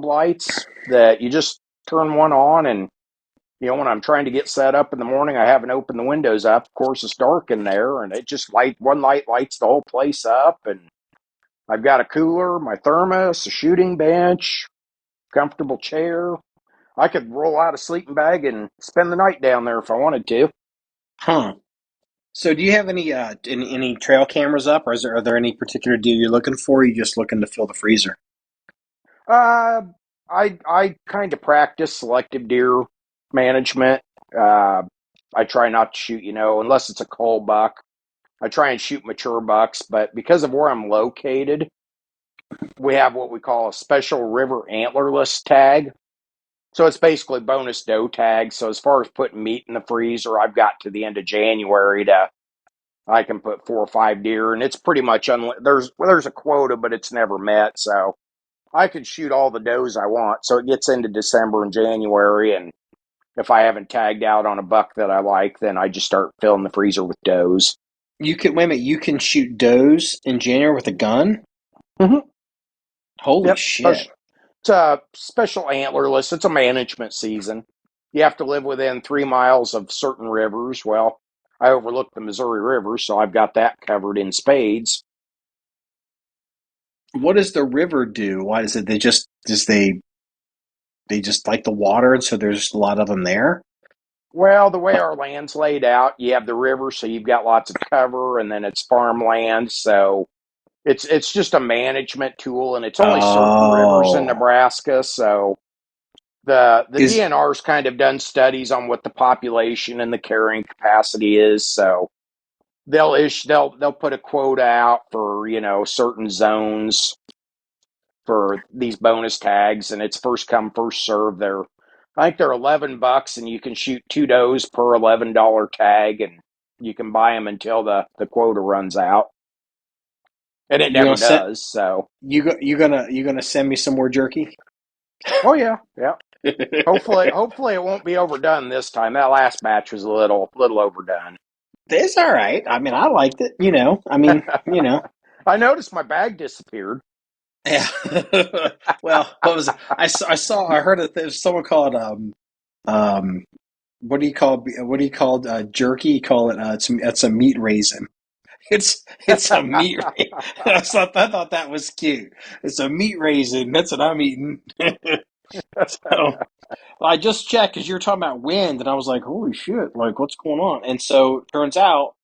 lights that you just turn one on and When I'm trying to get set up in the morning, I haven't opened the windows up. Of course, it's dark in there, and it just one light lights the whole place up. And I've got a cooler, my thermos, a shooting bench, comfortable chair. I could roll out a sleeping bag and spend the night down there if I wanted to. Huh. So do you have any trail cameras up, or are there any particular deer you're looking for? Or are you just looking to fill the freezer? Uh, I kind of practice selective deer management. Uh, I try not to shoot, unless it's a cull buck. I try and shoot mature bucks, but because of where I'm located, we have what we call a special river antlerless tag. So it's basically bonus doe tag. So as far as putting meat in the freezer, I've got to the end of January to I can put 4 or 5 deer, and it's pretty much there's a quota, but it's never met. So I could shoot all the does I want. So it gets into December and January, and if I haven't tagged out on a buck that I like, then I just start filling the freezer with does. You can wait a minute. You can shoot does in January with a gun. Mm-hmm. Holy Yep. shit! It's a special antlerless. It's a management season. You have to live within 3 miles of certain rivers. Well, I overlook the Missouri River, so I've got that covered in spades. What does the river do? Why does it? They just like the water, and so there's a lot of them there. Well, the way our land's laid out, you have the river, so you've got lots of cover, and then it's farmland, so it's just a management tool, and it's only certain rivers in Oh, Nebraska. So the is DNR's kind of done studies on what the population and the carrying capacity is. So they'll put a quote out for certain zones for these bonus tags, and it's first come first serve. I think they're $11, and you can shoot two does per $11 tag, and you can buy them until the quota runs out, and it you never gonna send does. So, you gonna send me some more jerky? oh yeah, yeah. Hopefully it won't be overdone this time. That last batch was a little overdone. It's all right. I mean, I liked it. I noticed my bag disappeared. Yeah. Well, what was it? I heard that there's someone called um what do you call jerky? You call it it's a meat raisin. It's a meat raisin. I thought that was cute. It's a meat raisin. That's what I'm eating. So I just checked because you were talking about wind, and I was like, holy shit, like what's going on? And so it turns out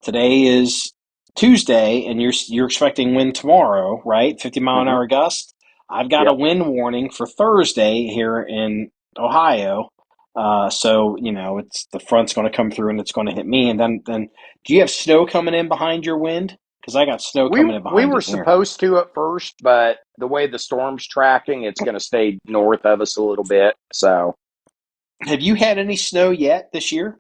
today is Tuesday, and you're expecting wind tomorrow, right? 50 mile an Hmm. hour gust. I've got a Yep. wind warning for Thursday here in Ohio. So it's the front's going to come through and it's going to hit me. And then, do you have snow coming in behind your wind? Because I got snow We coming in we behind were it here. supposed to at first, but the way the storm's tracking, it's going to stay north of us a little bit. So Have you had any snow yet this year?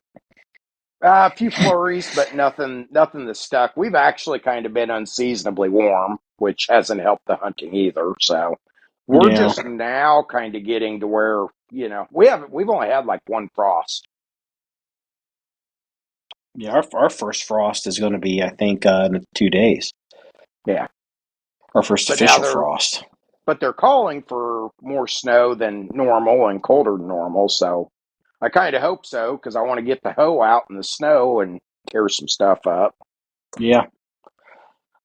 a few flurries, but nothing that's stuck. We've actually kind of been unseasonably warm, which hasn't helped the hunting either. So we're Yeah, just now kind of getting to where we've only had like one frost. yeah. Our first frost is going to be, I think, in 2 days. Yeah, Our first but now official they're frost. but they're calling for more snow than normal and colder than normal. So I kind of hope so because I want to get the hoe out in the snow and tear some stuff up. Yeah.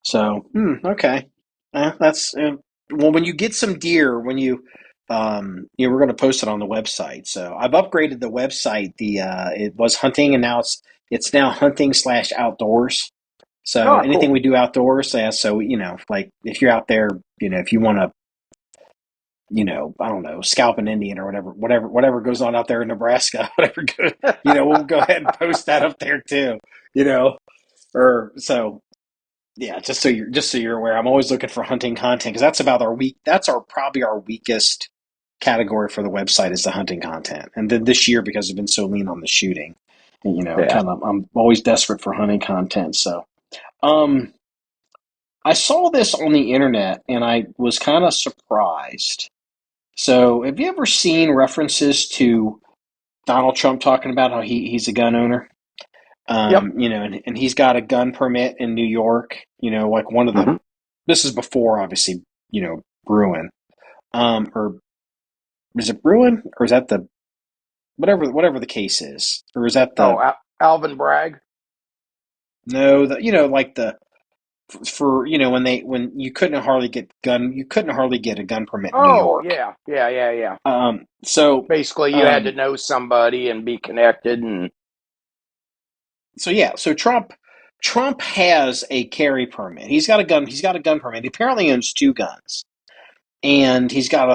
So, okay. That's well. When you get some deer, we're going to post it on the website. So I've upgraded the website. It was hunting, and now it's now hunting slash outdoors. So Oh, anything cool. we do outdoors, so like if you're out there, if you want to, I don't know, scalp an Indian or whatever goes on out there in Nebraska, whatever good, we'll go ahead and post that up there too. You know, or so yeah, just so you're aware, I'm always looking for hunting content because that's about our week. That's our probably our weakest category for the website is the hunting content. And then this year, because I've been so lean on the shooting, Yeah. I'm always desperate for hunting content. So, um, I saw this on the internet and I was kind of surprised. So, have you ever seen references to Donald Trump talking about how he's a gun owner? Yep. And he's got a gun permit in New York. Like one of the Hmm. this is before obviously, Bruin. Or is it Bruin or is that the whatever the case is, or is that Oh, the Alvin Bragg. no the like the for when you couldn't hardly get a gun permit in New Oh, York. yeah, yeah, yeah, yeah. So Basically, you had to um, know somebody and be connected, and so yeah, so Trump has a carry permit. He's got a gun. He's got a gun permit. He apparently owns two guns, and he's got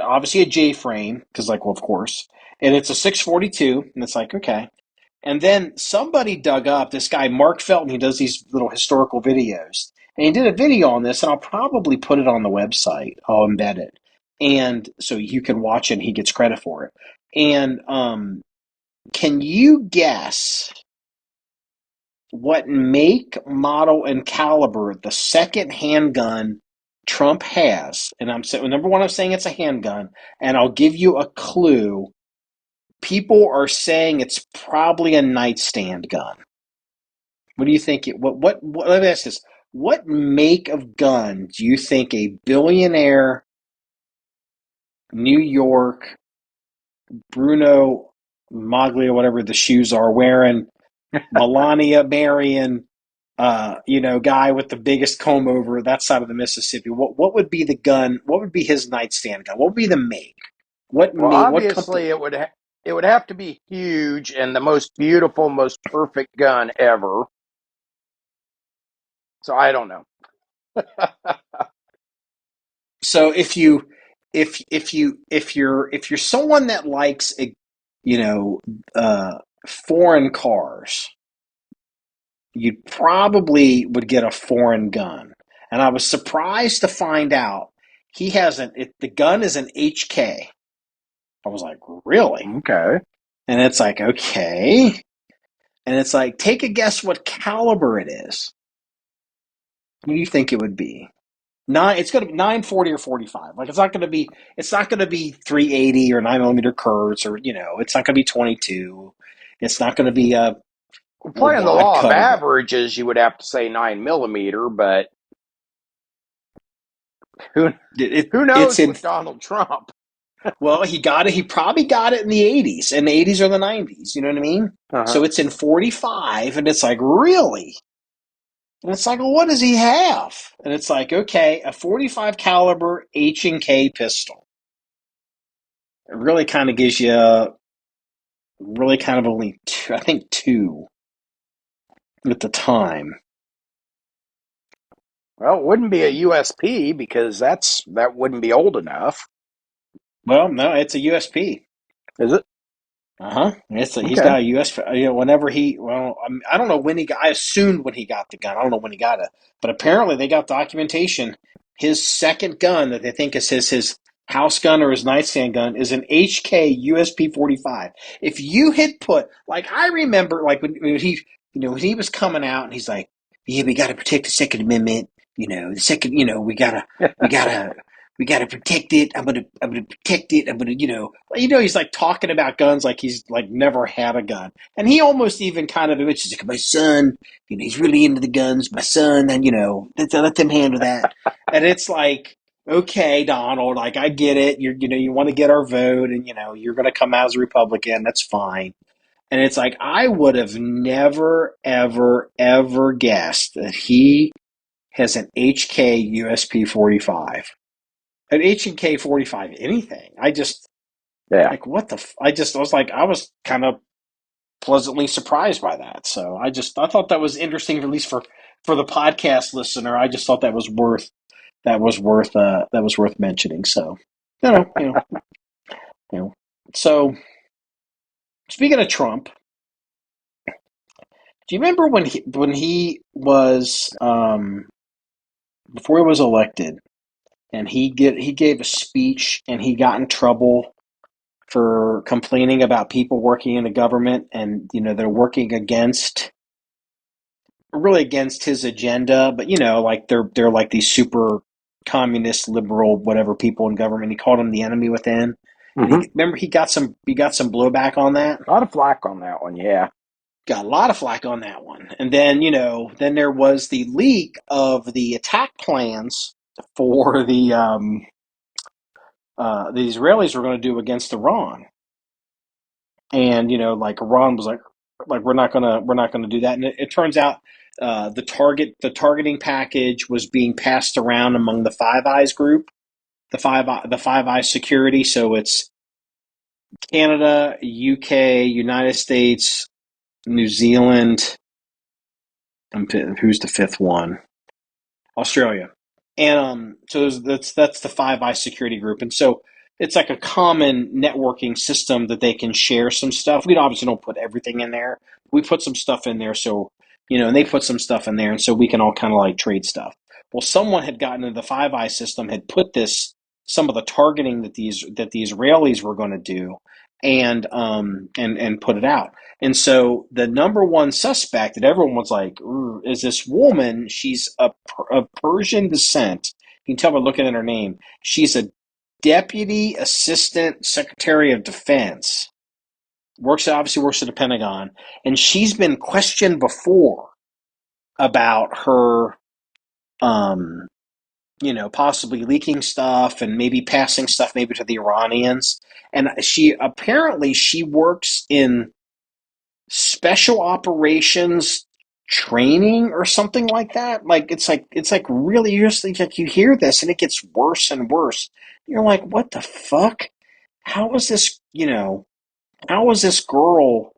obviously a J frame because like well of course, and it's a 642, and it's like okay. And then somebody dug up this guy Mark Felton. He does these little historical videos, and he did a video on this, and I'll probably put it on the website. I'll embed it, and so you can watch it. And he gets credit for it. And can you guess what make, model, and caliber the second handgun Trump has? And I'm saying number one, I'm saying it's a handgun, and I'll give you a clue. People are saying it's probably a nightstand gun. What do you think? Let me ask this: what make of gun do you think a billionaire New York Bruno Maglia, whatever the shoes are, wearing Melania Marion, guy with the biggest comb over that side of the Mississippi? What would be the gun? What would be his nightstand gun? What would be the make? What well, make? What obviously, company? it would have to be huge and the most beautiful, most perfect gun ever. So I don't know. So if you're someone that likes you know foreign cars, you probably would get a foreign gun. And I was surprised to find out the gun is an HK. I was like, really? Okay. And it's like, okay. And it's like, take a guess what caliber it is. What do you think it would be? It's gonna be 940 or 45. Like it's not gonna be 380 or 9 millimeter Kurz or it's not gonna be 22. It's not gonna be a Well, old playing the wad law of cutter. averages, you would have to say 9 millimeter, but who who It's knows in with Donald Trump? Well, he got it. He probably got it in the 80s, and the 80s or the 90s. You know what I mean? Uh-huh. So it's in 45, and it's like, really? And it's like, well, what does he have? And it's like, okay, a 45 caliber H&K pistol. It really kind of gives you really kind of only two, I think two at the time. Well, it wouldn't be a USP because that wouldn't be old enough, Well, no, it's a USP. is it? Uh-huh. He's Okay. got a US. Whenever I don't know when I assumed when he got the gun. I don't know when he got it, but apparently they got documentation. His second gun that they think is his house gun or his nightstand gun is an HK USP 45. If you had put like I remember like when he when he was coming out and he's like, yeah, we got to protect the Second Amendment. The second, we gotta we got to protect it. I'm gonna protect it. I'm gonna, he's like talking about guns like he's like never had a gun, and he almost even kind of admits like my son, he's really into the guns. My son, and let them handle that. And it's like, okay, Donald, like I get it. You want to get our vote, and you're gonna come out as a Republican. That's fine. And it's like I would have never, ever, ever guessed that he has an HK USP 45 an H&K 45 anything. I just Yeah. like what I was like I was kind of pleasantly surprised by that. So I thought that was interesting at least for the podcast listener. I just thought that was worth mentioning. So, you know, you know, you know. So, speaking of Trump, do you remember when he was before he was elected and he gave a speech and he got in trouble for complaining about people working in the government and they're working against really against his agenda, but like they're like these super communist liberal whatever people in government. He called them the enemy within. And Hmm. he got some blowback on that. A lot of flack on that one. Yeah. Got a lot of flack on that one. And then then there was the leak of the attack plans for the Israelis were going to do against Iran. and like Iran was like we're not gonna do that, and it turns out the targeting package was being passed around among the Five Eyes group, the Five Eyes security. So it's Canada, UK, United States, New Zealand. Who's the fifth one? Australia. And so that's the Five Eyes security group, and so it's like a common networking system that they can share some stuff. We obviously don't put everything in there. We put some stuff in there, so and they put some stuff in there, and so we can all kind of like trade stuff. Well, someone had gotten into the Five Eyes system, had put some of the targeting that the Israelis were going to do, and put it out. And so the number one suspect that everyone was like, is this woman. She's of Persian descent. You can tell by looking at her name. She's a deputy assistant secretary of defense. Obviously works at the Pentagon. And she's been questioned before about her, possibly leaking stuff and maybe passing stuff maybe to the Iranians. And she works in special operations training or something like that. Like it's like really usually like you hear this and it gets worse and worse. You're like, what the fuck? How is this? How is this girl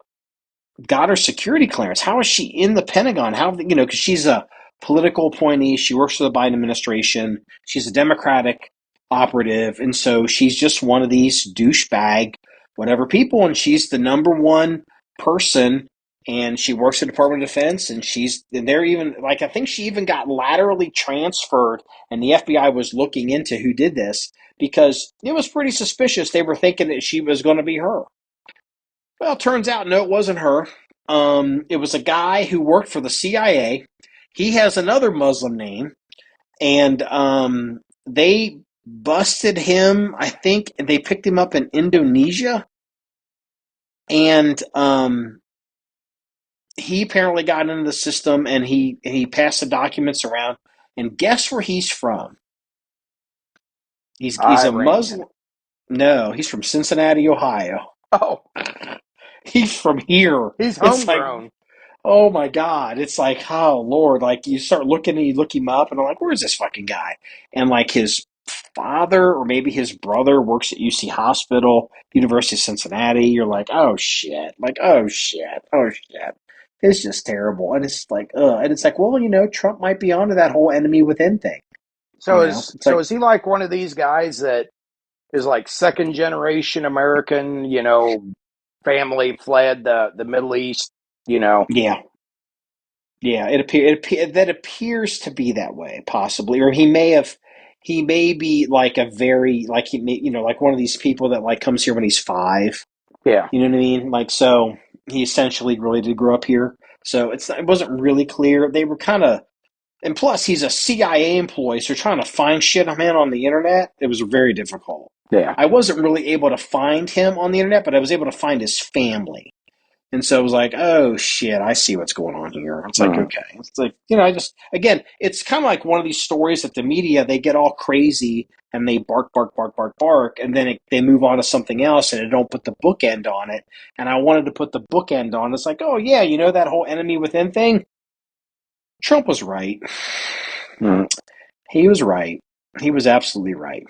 got her security clearance? How is she in the Pentagon? Because she's a political appointee. She works for the Biden administration. She's a Democratic operative. And so she's just one of these douchebag, whatever people. And she's the number one person. And she works at the Department of Defense. And they're even, like, I think she even got laterally transferred. And the FBI was looking into who did this because it was pretty suspicious. They were thinking that she was going to be her. Well, it turns out, no, it wasn't her. It was a guy who worked for the CIA. He has another Muslim name, and they busted him. I think they picked him up in Indonesia, and he apparently got into the system, and he passed the documents around. And guess where he's from? He's a Iran. Muslim. No, he's from Cincinnati, Ohio. Oh, He's from here. he's It's like, homegrown. oh my God. It's like, oh Lord. Like you start looking and you look him up and I'm like, where's this fucking guy? And like his father or maybe his brother works at UC Hospital, University of Cincinnati. You're like, oh shit. Like, oh shit. Oh shit. It's just terrible. And it's like, and it's like, well, Trump might be onto that whole enemy within thing. So is It's so like, is he like one of these guys that is like second generation American? Family fled the Middle East. yeah. Yeah, that appears to be that way, possibly, or he may be like a very like he may like one of these people that like comes here when he's 5. Yeah, You know what I mean? Like so, he essentially really did grow up here. So it wasn't really clear. They were kind of, and plus he's a CIA employee, so trying to find shit on him on the internet, it was very difficult. yeah. I wasn't really able to find him on the internet, but I was able to find his family. And so it was like, oh shit, I see what's going on here. It's like, Mm. okay. It's like, I just, again, it's kind of like one of these stories that the media, they get all crazy and they bark, bark, bark, bark, bark. And then they move on to something else and they don't put the bookend on it. And I wanted to put the bookend on. It's like, oh yeah, that whole enemy within thing? Trump was right. Mm. He was right. He was absolutely right.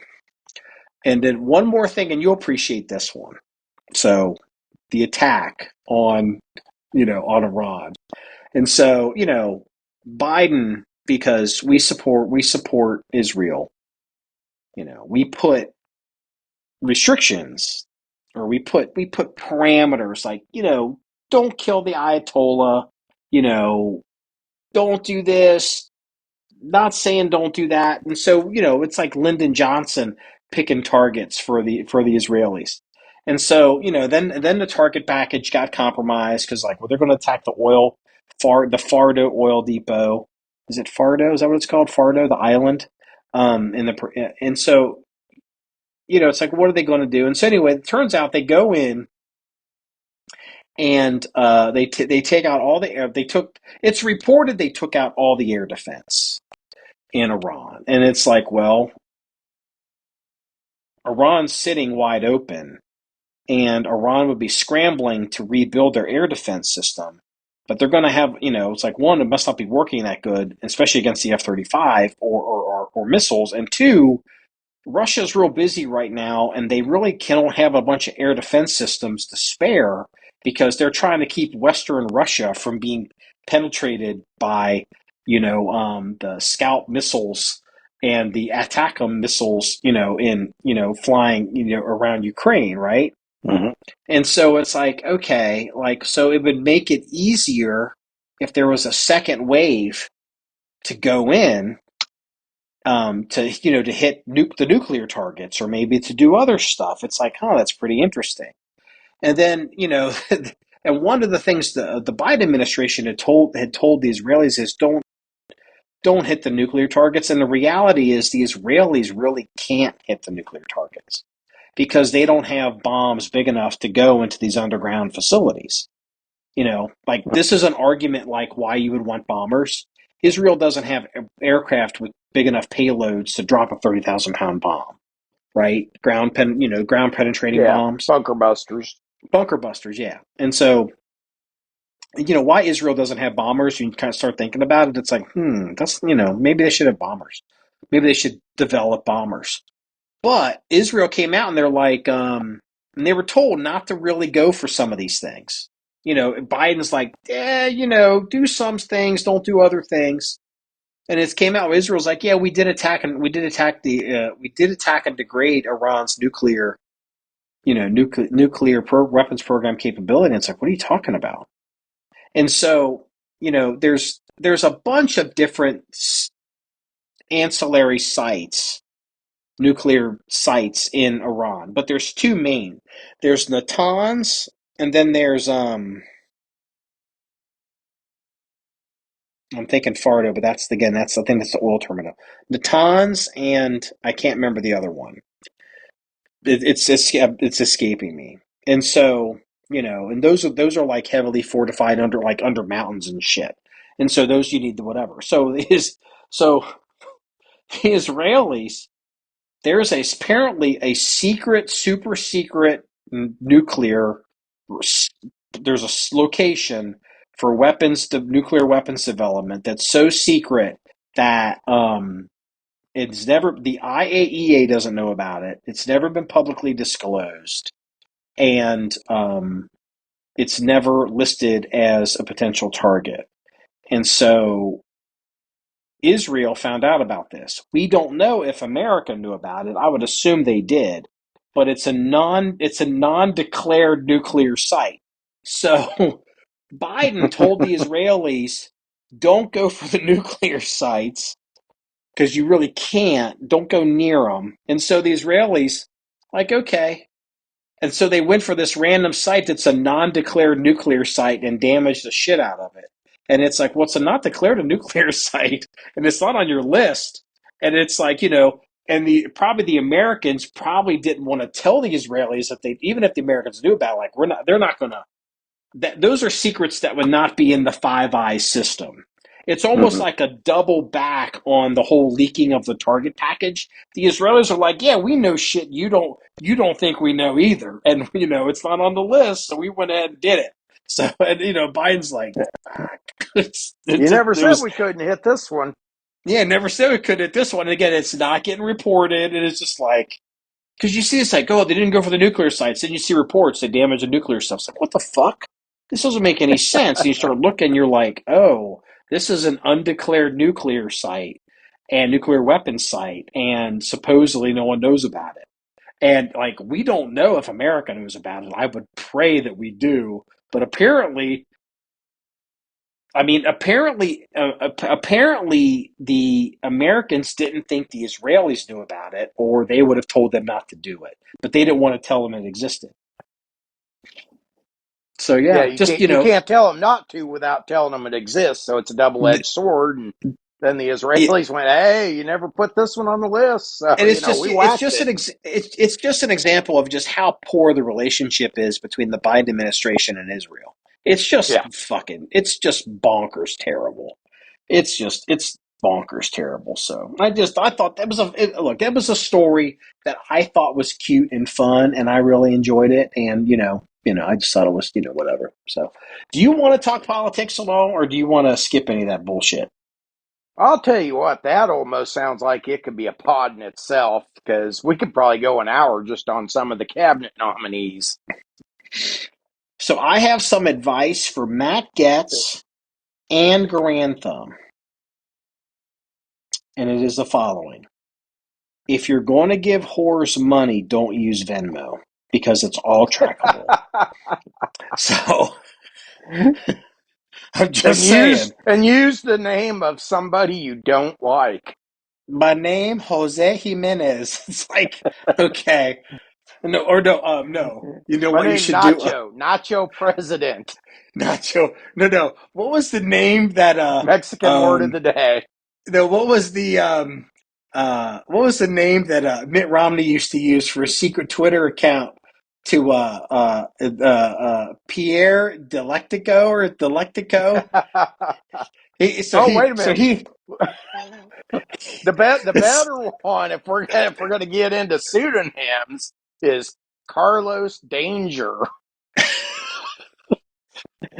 And then one more thing, and you'll appreciate this one. So the attack on Iran. And so, Biden, because we support Israel, we put restrictions or we put parameters like, don't kill the Ayatollah, you know, don't do this, not saying don't do that. And so, it's like Lyndon Johnson picking targets for the Israelis. And so, then the target package got compromised because like, well, they're going to attack the Fardo oil depot. Is it Fardo? Is that what it's called? Fardo, the island. And so, it's like, what are they going to do? And so anyway, it turns out they go in and they take out all the air. It's reported they took out all the air defense in Iran. And it's like, well, Iran's sitting wide open. and Iran would be scrambling to rebuild their air defense system. But they're going to have, it's like, one, it must not be working that good, especially against the F-35 or missiles. And two, Russia's real busy right now, and they really don't have a bunch of air defense systems to spare because they're trying to keep Western Russia from being penetrated by, the Scout missiles and the ATACMS missiles, flying, around Ukraine, right? Mm-hmm. And so it's like, okay, so it would make it easier if there was a second wave to go in, to hit the nuclear targets or maybe to do other stuff. It's like, that's pretty interesting. And then, and one of the things the Biden administration had told the Israelis is don't hit the nuclear targets. And the reality is the Israelis really can't hit the nuclear targets because they don't have bombs big enough to go into these underground facilities. This is an argument like why you would want bombers. Israel doesn't have aircraft with big enough payloads to drop a 30,000-pound bomb, right? Ground penetrating Yeah, bombs, bunker busters. bunker busters, yeah. And so, why Israel doesn't have bombers? You kind of start thinking about it. It's like, that's maybe they should have bombers. Maybe they should develop bombers. But Israel came out and they're like, and they were told not to really go for some of these things. Biden's like, do some things, don't do other things. And it came out. Israel's like, yeah, we did attack and degrade Iran's nuclear weapons program capability. And it's like, what are you talking about? And so, there's a bunch of different ancillary sites, nuclear sites in Iran, but there's two main. There's Natanz, and then there's I'm thinking Fardo, but that's I think that's the oil terminal. Natanz, and I can't remember the other one. It's escaping me. And so, and those are like heavily fortified under mountains and shit. And so those you need the whatever. So the Israelis, there's apparently a secret, super secret nuclear. There's a location for nuclear weapons development that's so secret that it's never the IAEA doesn't know about it. It's never been publicly disclosed, and it's never listed as a potential target. And so Israel found out about this. We don't know if America knew about it. I would assume they did, but it's a non-declared nuclear site. So Biden told the Israelis, don't go for the nuclear sites because you really can't. Don't go near them. And so the Israelis, like, okay. And so they went for this random site that's a non-declared nuclear site and damaged the shit out of it. And it's like, well, it's a not declared a nuclear site, and it's not on your list. And it's like, and the Americans probably didn't want to tell the Israelis that even if the Americans knew about it, like they're not gonna. Those are secrets that would not be in the Five Eyes system. It's almost Mm-hmm. like a double back on the whole leaking of the target package. The Israelis are like, yeah, we know shit you don't think we know either. And it's not on the list, so we went ahead and did it. So and Biden's like, You never it said was we couldn't hit this one. yeah, never said we could hit this one. And again, it's not getting reported, and it's just like because you see it's like, oh, they didn't go for the nuclear sites. Then you see reports they damaged the nuclear stuff. It's like, what the fuck? This doesn't make any sense. And you start looking, you're like, oh, this is an undeclared nuclear site and nuclear weapons site, and supposedly no one knows about it. And like, we don't know if America knows about it. I would pray that we do, but apparently, apparently, the Americans didn't think the Israelis knew about it, or they would have told them not to do it. But they didn't want to tell them it existed. So Yeah, yeah, you just can't you can't tell them not to without telling them it exists. So it's a double edged sword. And then the it, Israelis went, "Hey, you never put this one on the list." So and we whacked it. it's just an example of just how poor the relationship is between the Biden administration and Israel. It's just Yeah, it's just bonkers terrible. It's bonkers terrible. So I thought that was that was a story that I thought was cute and fun, and I really enjoyed it. And I just thought it was whatever. So, do you want to talk politics at all, or do you want to skip any of that bullshit? I'll tell you what, that almost sounds like it could be a pod in itself because we could probably go an hour just on some of the cabinet nominees. So I have some advice for Matt Gaetz and Garand Thumb, and it is the following. If you're going to give whores money, don't use Venmo because it's all trackable. So I'm and just use saying. and use the name of somebody you don't like. My name, Jose Jimenez. It's like, okay. No, or no, no. You know My what you name should do? Nacho President. Nacho. No, no. What was the name that, Mexican word of the day. no, what was the name that, Mitt Romney used to use for a secret Twitter account to, Pierre Delectico or Delectico? He, so Oh, he, wait a so minute. he, The better one, if we're gonna get into pseudonyms, is Carlos Danger,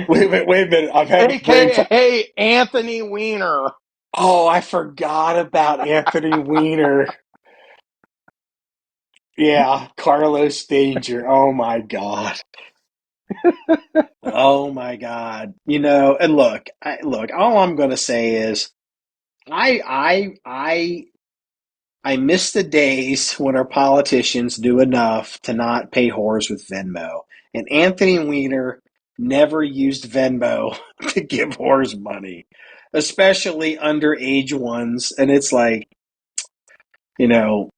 wait a minute. I'm having brain fart. aka Anthony Weiner. Oh, I forgot about Anthony Weiner. Yeah, Carlos Danger. Oh my God. Oh my God. And look, all I'm gonna say is I I I I miss the days when our politicians do enough to not pay whores with Venmo. And Anthony Weiner never used Venmo to give whores money, especially underage ones. And it's like, you know,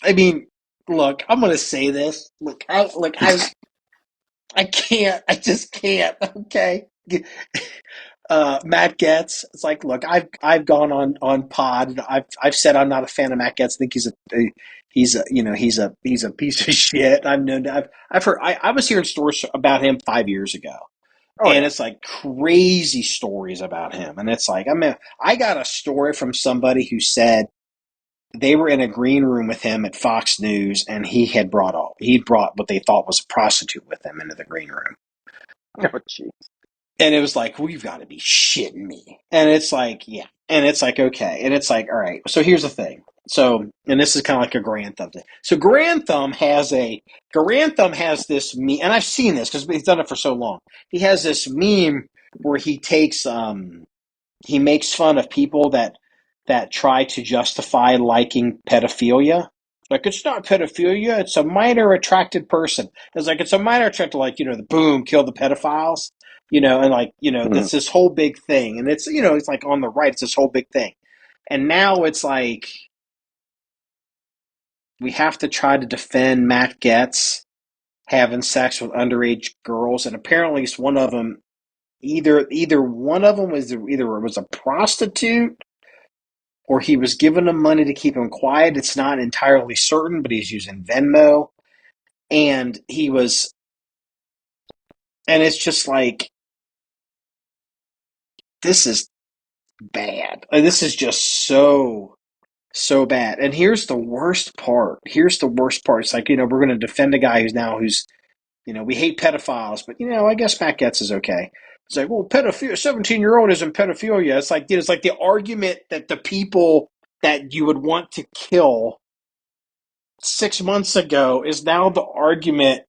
I mean, look, I'm gonna say this. I can't. I just can't. Okay. Matt Gaetz. It's like, look, I've gone on pod. And I've said I'm not a fan of Matt Gaetz. I think he's a piece of shit. I've heard. I was hearing stories about him 5 years ago, Oh and yeah. it's like crazy stories about him. And it's like I got a story from somebody who said they were in a green room with him at Fox News, and he brought what they thought was a prostitute with him into the green room. Oh gee. And it was like, well, you've got to be shitting me. And it's like, yeah. And it's like, okay. And it's like, all right. So here's the thing. So, and this is kind of like a Garand Thumb thing. So Garand Thumb has this meme, and I've seen this because he's done it for so long. He has this meme where he makes fun of people that try to justify liking pedophilia. Like, it's not pedophilia, it's a minor attracted person. It's like, it's a minor attracted, like, the boom, kill the pedophiles, and like, Mhm. that's this whole big thing. And it's like on the right, it's this whole big thing. And now it's like, we have to try to defend Matt Gaetz having sex with underage girls. And apparently it's one of them, either one of them was a prostitute or he was giving him money to keep him quiet. It's not entirely certain, but he's using Venmo. And and it's just like, this is bad. Like, this is just so bad. And here's the worst part. It's like, we're going to defend a guy who's, we hate pedophiles, but, I guess Matt Getz is okay. It's like, well, pedophilia, 17-year-old isn't pedophilia. It's like, it's like the argument that the people that you would want to kill 6 months ago is now the argument,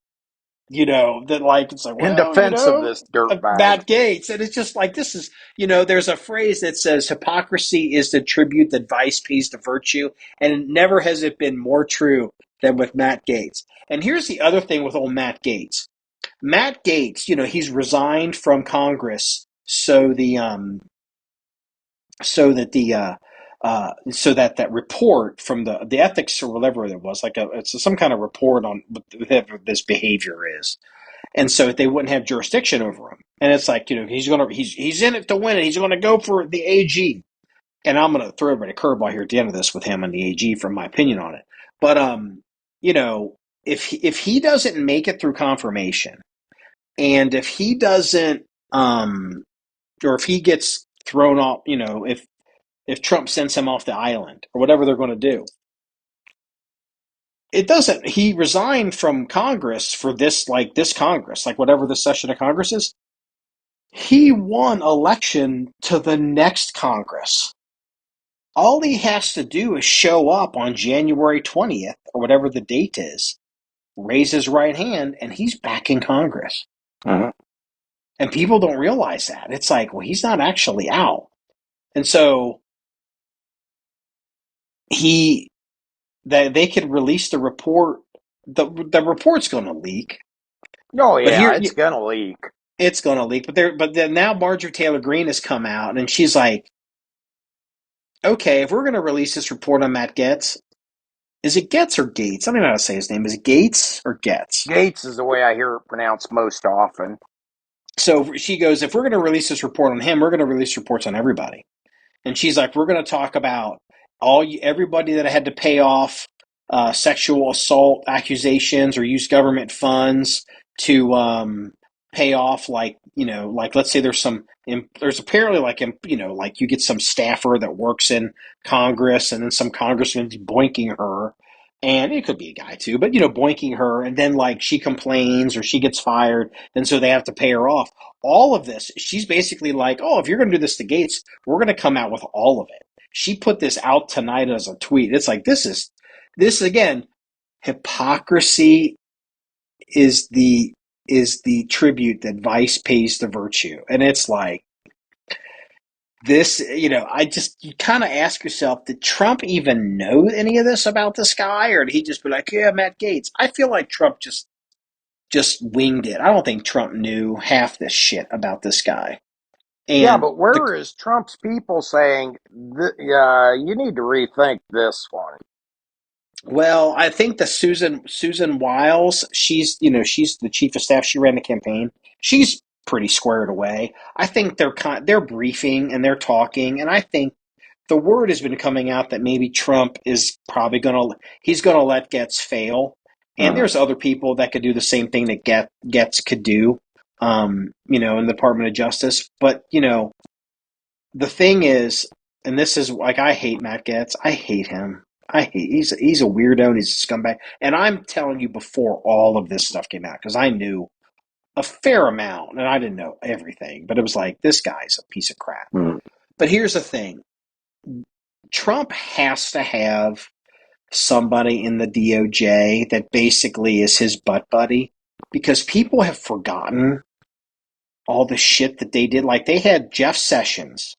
that like, it's like, In well, defense of this dirtbag. Matt Gaetz. And it's just like, this is, there's a phrase that says hypocrisy is the tribute that vice pays to virtue. And never has it been more true than with Matt Gaetz. And here's the other thing with old Matt Gaetz. Matt Gaetz, he's resigned from Congress so that that report from the ethics or whatever it was, like it's some kind of report on whatever this behavior is, and so they wouldn't have jurisdiction over him. And it's like, he's in it to win it. He's gonna go for the AG, and I'm gonna throw everybody a curveball here at the end of this with him and the AG from my opinion on it. But you know, if he doesn't make it through confirmation, and if he doesn't or if he gets thrown off, if Trump sends him off the island or whatever they're going to do. It doesn't. He resigned from Congress for this Congress, like whatever the session of Congress is. He won election to the next Congress. All he has to do is show up on January 20th or whatever the date is, raise his right hand, and he's back in Congress. Uh-huh. And people don't realize that. It's like, well, he's not actually out. And so they could release the report. The report's going to leak. Oh But yeah, here, it's gonna leak. it's going to leak. But then now Marjorie Taylor Greene has come out, and she's like, okay, if we're going to release this report on Matt Gaetz, is it Gaetz or Gaetz? I don't know how to say his name. Is it Gaetz or Gaetz? Gaetz is the way I hear it pronounced most often. So she goes, if we're going to release this report on him, we're going to release reports on everybody. And she's like, we're going to talk about everybody that had to pay off sexual assault accusations or use government funds to pay off, like let's say there's apparently like you get some staffer that works in Congress, and then some congressman's boinking her. And it could be a guy too, but boinking her, and then like she complains or she gets fired, and so they have to pay her off. All of this, she's basically like, oh, if you're going to do this to Gaetz, we're going to come out with all of it. She put this out tonight as a tweet. It's like, this again, hypocrisy is the tribute that vice pays to virtue. And it's like this, you kind of ask yourself, did Trump even know any of this about this guy, or did he just be like, yeah, Matt Gaetz? I feel like Trump just winged it. I don't think Trump knew half this shit about this guy. Yeah, And but where is Trump's people saying, you need to rethink this one? well, I think the Susan Wiles, she's the chief of staff. She ran the campaign. She's pretty squared away. I think they're briefing and they're talking, and I think the word has been coming out that maybe Trump is probably he's gonna let Gaetz fail, and Uh-huh. there's other people that could do the same thing that Gaetz could do, in the Department of Justice. But the thing is, and this is like, I hate Matt Gaetz. I hate him. He's a weirdo and he's a scumbag. And I'm telling you before all of this stuff came out, because I knew a fair amount and I didn't know everything, but it was like, this guy's a piece of crap. Mhm. But here's the thing. Trump has to have somebody in the DOJ that basically is his butt buddy, because people have forgotten all the shit that they did. Like, they had Jeff Sessions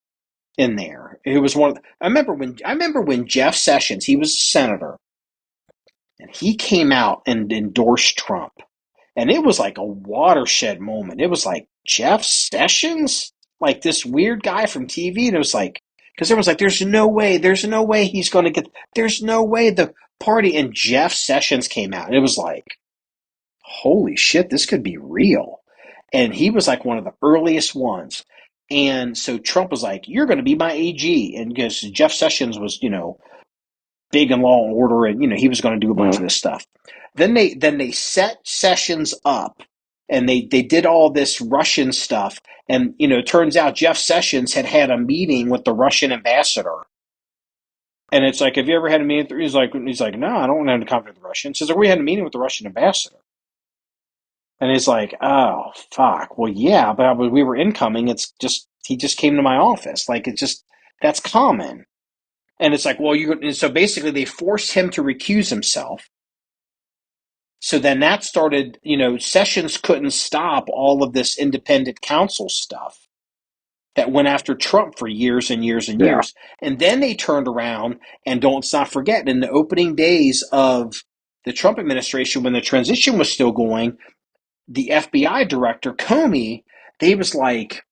in there. It was I remember when Jeff Sessions, he was a senator, and he came out and endorsed Trump. And it was like a watershed moment. It was like, Jeff Sessions? Like this weird guy from TV? And it was like, because everyone's like, there's no way he's going to get, there's no way the party. And Jeff Sessions came out. And it was like, holy shit, this could be real. And he was like one of the earliest ones. And so Trump was like, you're going to be my AG. And because Jeff Sessions was, big in law and order, and he was going to do a bunch of Mhm. this stuff. Then they set Sessions up, and they did all this Russian stuff. And it turns out Jeff Sessions had a meeting with the Russian ambassador. And it's like, have you ever had a meeting? He's like, no, I don't want to have a contact with the Russians. He says, we had a meeting with the Russian ambassador. And he's like, oh, fuck. Well, yeah, but we were incoming. He just came to my office. Like, that's common. And it's like, well, so basically they forced him to recuse himself. So then that started, Sessions couldn't stop all of this independent counsel stuff that went after Trump for years and years and Yeah. years. And then they turned around, and don't not forget, in the opening days of the Trump administration, when the transition was still going, the FBI director, Comey, they was like,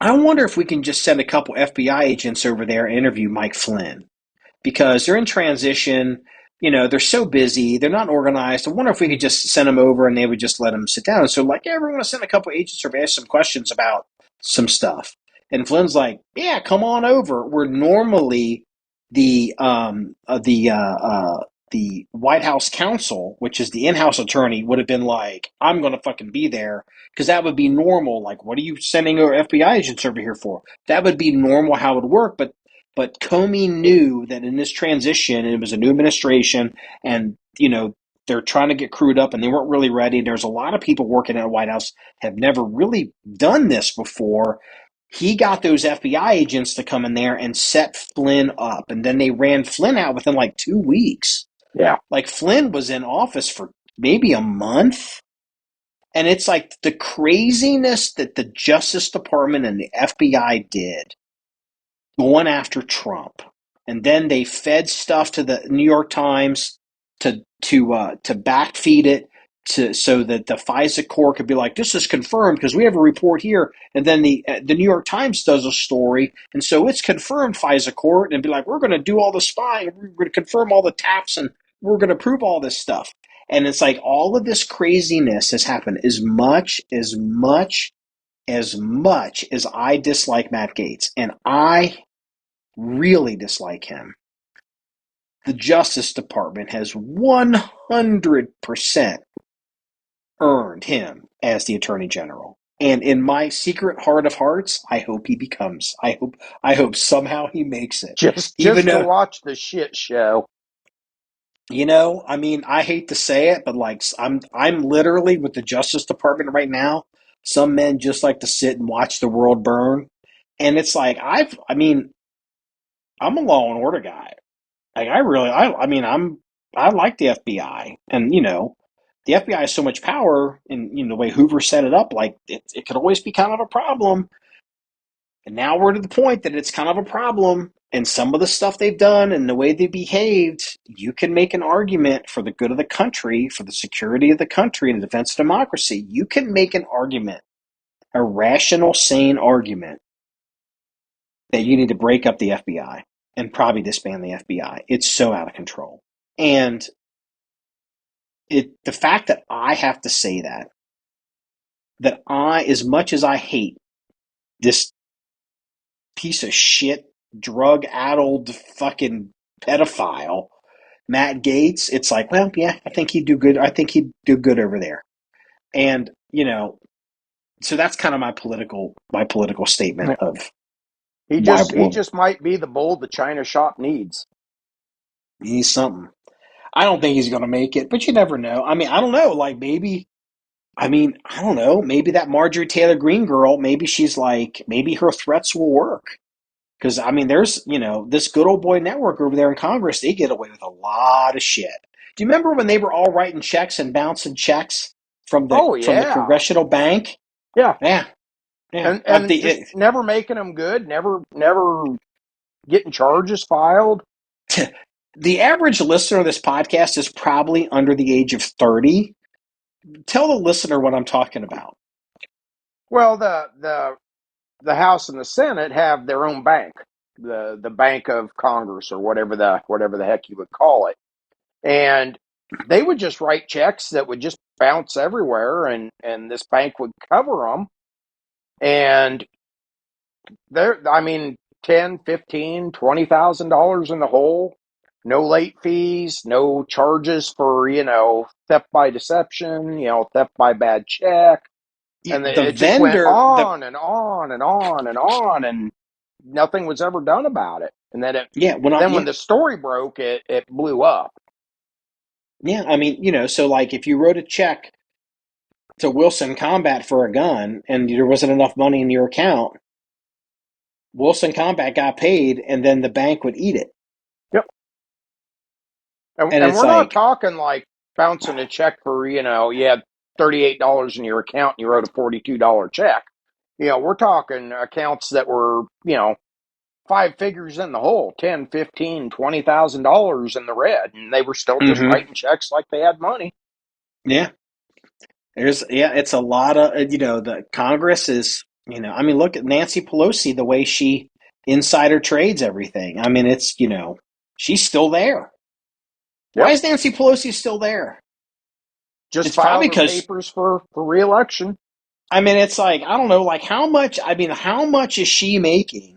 I wonder if we can just send a couple FBI agents over there and interview Mike Flynn, because they're in transition. They're so busy. They're not organized. I wonder if we could just send them over and they would just let them sit down. And so, like, yeah, we're going to send a couple agents over to ask some questions about some stuff. And Flynn's like, yeah, come on over. We're normally the the White House counsel, which is the in-house attorney, would have been like, I'm going to fucking be there, because that would be normal. Like, what are you sending our FBI agents over here for? That would be normal how it would work. But Comey knew that in this transition, and it was a new administration, and they're trying to get crewed up, and they weren't really ready. There's a lot of people working at the White House have never really done this before. He got those FBI agents to come in there and set Flynn up, and then they ran Flynn out within like 2 weeks. Yeah. Like, Flynn was in office for maybe a month. And it's like the craziness that the Justice Department and the FBI did going after Trump. And then they fed stuff to the New York Times to backfeed it so that the FISA court could be like, this is confirmed because we have a report here. And then the New York Times does a story, and so it's confirmed, FISA court, and be like, we're going to do all the spying, we're going to confirm all the taps, and we're going to prove all this stuff. And it's like all of this craziness has happened. As much as I dislike Matt Gaetz, and I really dislike him, the Justice Department has 100% earned him as the Attorney General. And in my secret heart of hearts, I hope he becomes. I hope somehow he makes it. Even Just to though, watch the shit show. I mean, I hate to say it, but like I'm literally with the Justice Department right now. Some men just like to sit and watch the world burn. And it's like I'm a law and order guy. Like, I like the FBI, and the FBI has so much power, and the way Hoover set it up, like it could always be kind of a problem. And now we're to the point that it's kind of a problem, and some of the stuff they've done and the way they behaved, you can make an argument for the good of the country, for the security of the country, and the defense of democracy. You can make an argument, a rational, sane argument, that you need to break up the FBI and probably disband the FBI. It's so out of control. And the fact that I have to say that I, as much as I hate this piece of shit, drug-addled fucking pedophile, Matt Gaetz, it's like, well, yeah, I think he'd do good. I think he'd do good over there. And, so that's kind of my political statement of He why just he just might be the bull the China shop needs. he's something. I don't think he's going to make it, but you never know. I mean, I don't know. Like, maybe, I don't know. Maybe that Marjorie Taylor Greene girl, maybe she's like, maybe her threats will work. Because, there's, this good old boy network over there in Congress, they get away with a lot of shit. Do you remember when they were all writing checks and bouncing checks from the Oh from the yeah, congressional bank? yeah, Yeah, yeah. and just never making them good, never getting charges filed. The average listener of this podcast is probably under the age of 30. Tell the listener what I'm talking about. Well, the House and the Senate have their own bank, the Bank of Congress, or whatever the heck you would call it, and they would just write checks that would just bounce everywhere, and this bank would cover them, and they're, I mean, 10, 15, $20,000 in the hole. No late fees, no charges for, theft by deception, theft by bad check. And The it just went vendor, on and on and on and on, and nothing was ever done about it. And then when the story broke, it blew up. so like if you wrote a check to Wilson Combat for a gun and there wasn't enough money in your account, Wilson Combat got paid, and then the bank would eat it. Yep. And And it's we're not like, talking like bouncing a check for, you had $38 in your account and you wrote a $42 check. We're talking accounts that were, five figures in the hole, 10, 15, $20,000 in the red, and they were still just mm-hmm. writing checks like they had money. Yeah. It's a lot of, the Congress is, look at Nancy Pelosi, the way she insider trades everything. It's, she's still there. Why Yep. is Nancy Pelosi still there? Just It's probably filed her because, papers for re-election. it's like, I don't know, like how much is she making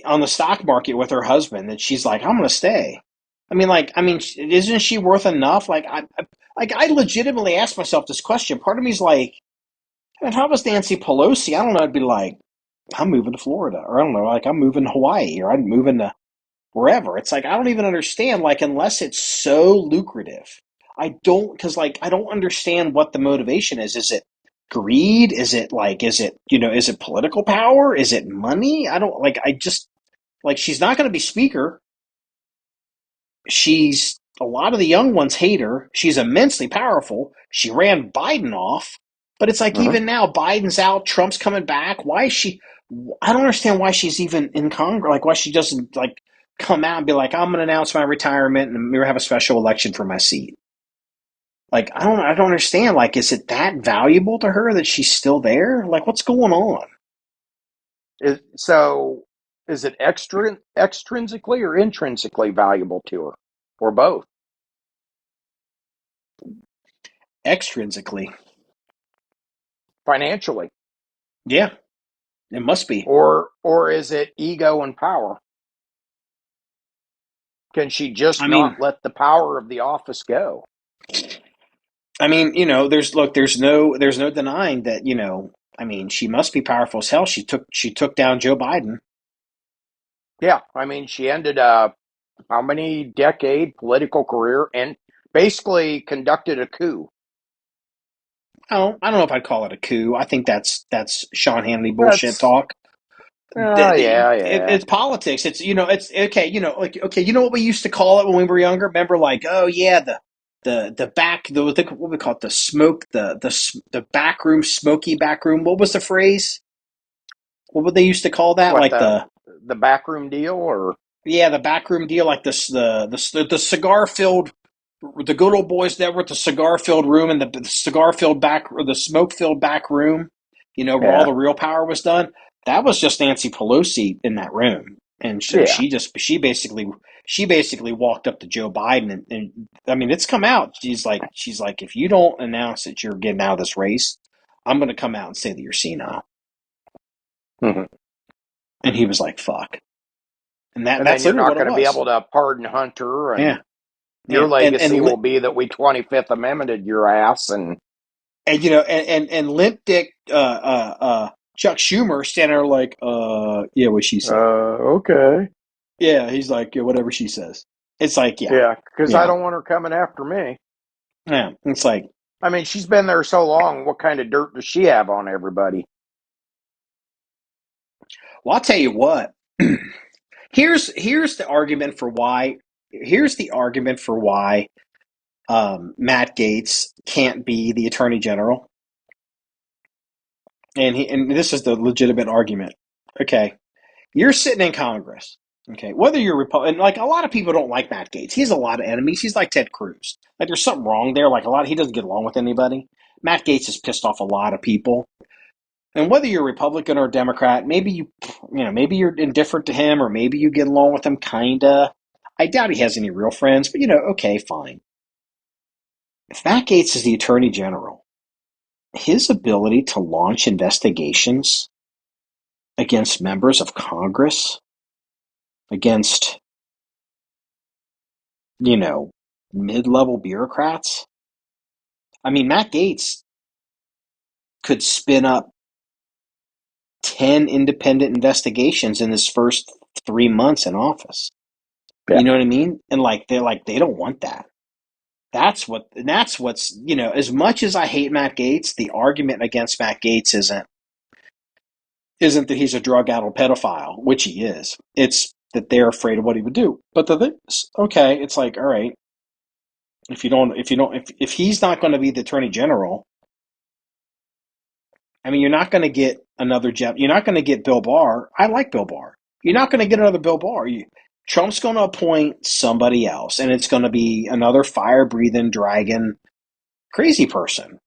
on the stock market with her husband that she's like, I'm going to stay? isn't she worth enough? I legitimately ask myself this question. Part of me is like, if I was Nancy Pelosi, I don't know, I'd be like, I'm moving to Florida, or I don't know, like I'm moving to Hawaii, or I'm moving to wherever. It's like I don't even understand. Like unless it's so lucrative, I don't because like I don't understand what the motivation is. Is it greed? Is it political power? Is it money? I don't like. I just like she's not going to be speaker. She's a lot of the young ones hate her. She's immensely powerful. She ran Biden off, but it's like Mhm. even now Biden's out, Trump's coming back. Why is she? I don't understand why she's even in Congress. Like why she doesn't like come out and be like, I'm going to announce my retirement and we're have a special election for my seat. Like I don't understand. Like is it that valuable to her that she's still there? Like what's going on? So, is it extrinsically or intrinsically valuable to her, or both? Extrinsically, Financially, yeah, it must be. or is it ego and power? Can she just I mean, not let the power of the office go? there's no denying that, she must be powerful as hell. She took down Joe Biden. Yeah, I mean, she ended how many decade political career and basically conducted a coup. I don't know if I'd call it a coup. I think that's Sean Hannity bullshit That's talk. yeah, yeah, It's politics. It's it's okay. Okay. You know what we used to call it when we were younger? Remember, like, oh yeah, the back what we call it, the smoke the back room, smoky back room. What was the phrase? What would they used to call that? what Like the backroom deal or yeah, the backroom deal, like the cigar filled, the good old boys that were at the cigar filled room and the cigar filled back, or the smoke filled back room, where all yeah, the real power was done. That was just Nancy Pelosi in that room, and so yeah. she basically walked up to Joe Biden, and I mean it's come out. She's like, if you don't announce that you're getting out of this race, I'm going to come out and say that you're senile. Mhm. And he was like, fuck, and And then that's you're literally not what it going to be was. able to pardon Hunter, Yeah. and your Yeah, legacy will be that we 25th Amendmented your ass, and and limp dick Chuck Schumer standing there like yeah, what she say. okay, Yeah, he's like, yeah, whatever she says. It's like, yeah, yeah, because I yeah, don't want her coming after me. yeah. It's like, I mean, she's been there so long. What kind of dirt does she have on everybody? well, I'll tell you what. Here's the argument for why. Here's the argument for why Matt Gaetz can't be the Attorney General, and this is the legitimate argument. Okay, you're sitting in Congress. Okay, whether you're Republican, like a lot of people don't like Matt Gaetz. He has a lot of enemies. He's like Ted Cruz. Like there's something wrong there. Like he doesn't get along with anybody. Matt Gaetz has pissed off a lot of people. And whether you're Republican or Democrat, maybe you're indifferent to him, or maybe you get along with him, kinda. I doubt he has any real friends, but okay, fine. If Matt Gaetz is the Attorney General, his ability to launch investigations against members of Congress, against you know, mid-level bureaucrats. I mean, Matt Gaetz could spin up 10 independent investigations in his first 3 months in office. Yeah. You know what I mean? And they don't want that. That's what's, as much as I hate Matt Gaetz, the argument against Matt Gaetz isn't that he's a drug-addled pedophile, which he is. It's that they're afraid of what he would do. But the thing is, okay, it's like, all right, if he's not going to be the attorney general, I mean, you're not going to get another Jeff. You're not going to get Bill Barr. I like Bill Barr. You're not going to get another Bill Barr. Trump's going to appoint somebody else, and it's going to be another fire-breathing dragon crazy person.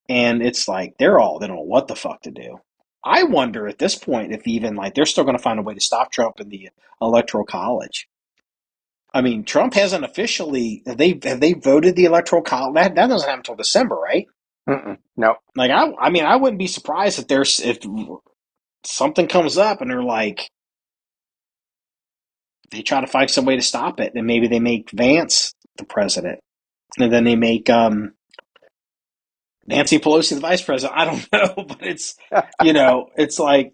And it's like they don't know what the fuck to do. I wonder at this point if even like they're still going to find a way to stop Trump in the electoral college. I mean, Trump hasn't officially. Have they voted the electoral college? That doesn't happen until December, right? No. Like I mean, I wouldn't be surprised if something comes up and they're like, they try to find some way to stop it, and maybe they make Vance the president, and then they make Nancy Pelosi the vice president. I don't know, but it's it's like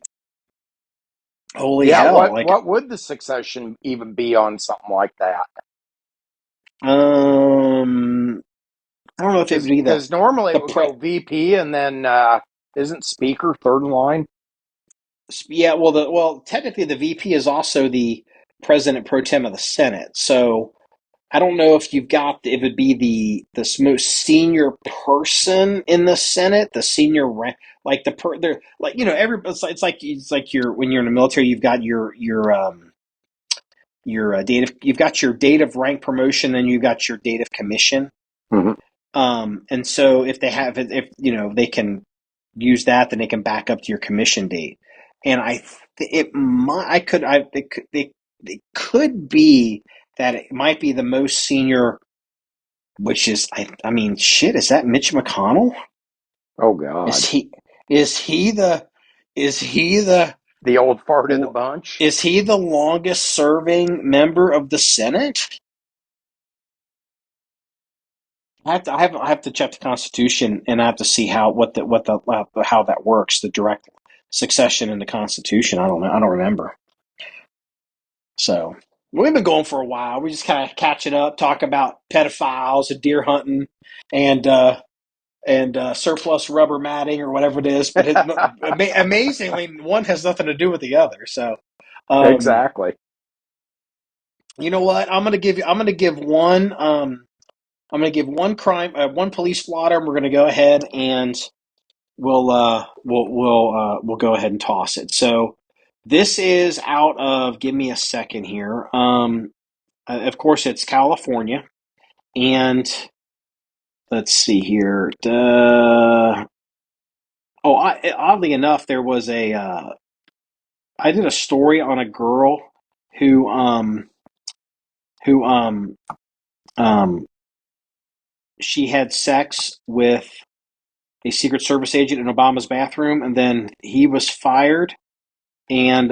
holy Yeah, hell, what like what would the succession even be on something like that? um, I don't know if it would be Because normally the it would go VP and then isn't Speaker third in line? yeah, well technically the VP is also the president pro tem of the Senate, so I don't know if you've got if it'd be the most senior person in the Senate, the senior rank, like they're like every it's like you're when you're in the military, you've got your date of you've got your date of rank promotion, and you've got your date of commission. Mm-hmm. And so if they have if they can use that, then they can back up to your commission date. And it might I could I it could be that it might be the most senior, which is I mean shit, is that Mitch McConnell? Oh Is God, he is he the is he the the old fart of the bunch. is he the longest serving member of the Senate? I have to check the Constitution, and I have to see how that works, the direct succession in the Constitution. I don't know. I don't remember. So we've been going for a while. We're just kind of catching up, talk about pedophiles and deer hunting and surplus rubber matting or whatever it is. But amazingly, one has nothing to do with the other. So, um, Exactly. you know what? I'm gonna give one crime, one police blotter. And we're gonna go ahead and we'll go ahead and toss it. So this is out of. Give me a second here. Of course, it's California, and let's see here. Oddly enough, there was a. I did a story on a girl who who um she had sex with a Secret Service agent in Obama's bathroom, and then he was fired, and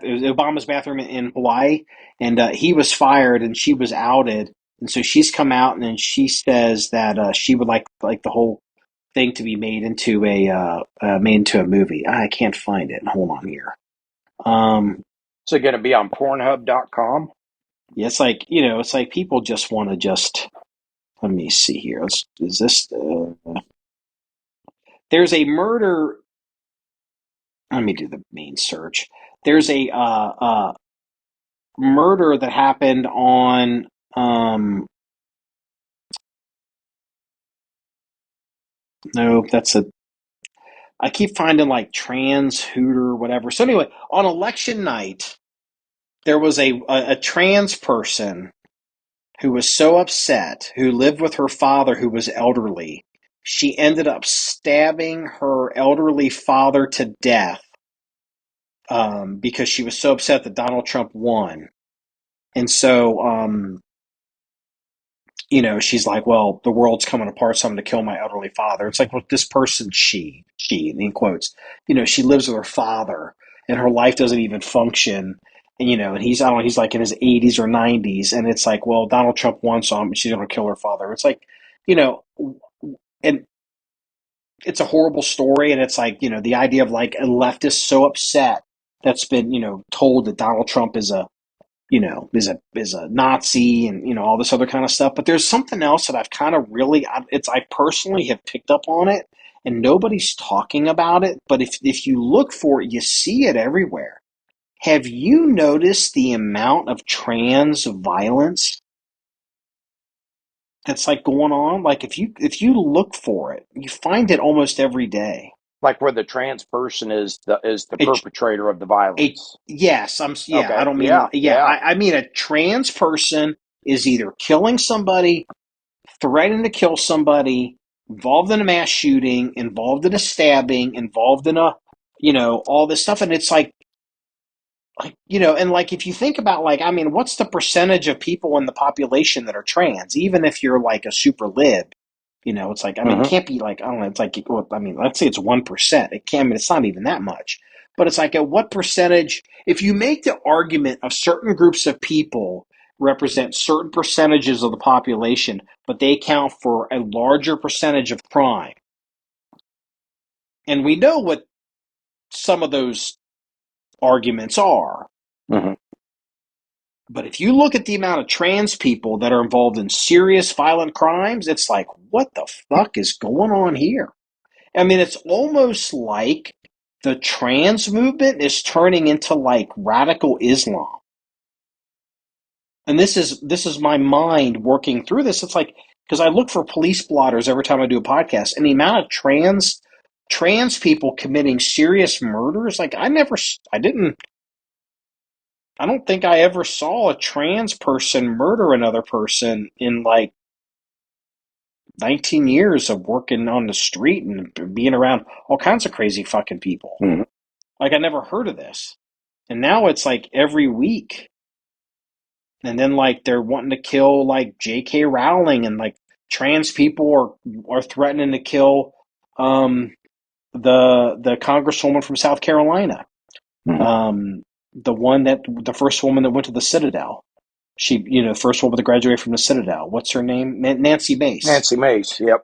it was Obama's bathroom in Hawaii, and he was fired, and she was outed, and so she's come out, and then she says that she would like the whole thing to be made into a movie. I can't find it. Hold on here. Um, So going to be on Pornhub.com. yeah, it's like it's like people just want to just. Let me see here. Is this? There's a murder. Let me do the main search. There's a murder that happened on no, that's a I keep finding like trans hooter whatever. So anyway, on election night, there was a trans person who was so upset, who lived with her father who was elderly. She ended up stabbing her elderly father to death because she was so upset that Donald Trump won. And so she's like, well, the world's coming apart, so I'm going to kill my elderly father. It's like, well, this person, she, in quotes, she lives with her father and her life doesn't even function. And, and he's, I don't know, he's like in his 80s or 90s. And it's like, well, Donald Trump won, so she's going to kill her father. It's like, and it's a horrible story. And it's like, the idea of like a leftist so upset that's been, told that Donald Trump is a Nazi and all this other kind of stuff. But there's something else that I've kind of really I personally have picked up on it, and nobody's talking about it. But if you look for it, you see it everywhere. Have you noticed the amount of trans violence that's like going on? Like if you look for it, you find it almost every day. Like where the trans person is the It perpetrator of the A violence. yes, I Okay. don't mean Yeah. yeah. Yeah. I mean a trans person is either killing somebody, threatening to kill somebody, involved in a mass shooting, involved in a stabbing, involved in all this stuff. And it's and like if you think about I mean, what's the percentage of people in the population that are trans? Even if you're like a super lib, it's like, I mean, it Mm-hmm. can't be like, I don't know, it's like, well, I mean, let's say it's 1%. It can't, I mean, it's not even that much. But it's like, at what percentage, if you make the argument of certain groups of people represent certain percentages of the population, but they account for a larger percentage of crime. And we know what some of those arguments are. Mm-hmm. But if you look at the amount of trans people that are involved in serious violent crimes, it's like, what the fuck is going on here? I mean, it's almost like the trans movement is turning into like radical Islam. And this is my mind working through this. It's like, because I look for police blotters every time I do a podcast, and the amount of trans people committing serious murders, like I don't think I ever saw a trans person murder another person in like 19 years of working on the street and being around all kinds of crazy fucking people. Mm-hmm. Like, I never heard of this. And now it's like every week. And then like they're wanting to kill like J.K. Rowling, and like trans people are threatening to kill the congresswoman from South Carolina. Mm-hmm. The first woman that went to the Citadel. She, the first woman to graduate from the Citadel. What's her name? Nancy Mace. Nancy Mace, yep.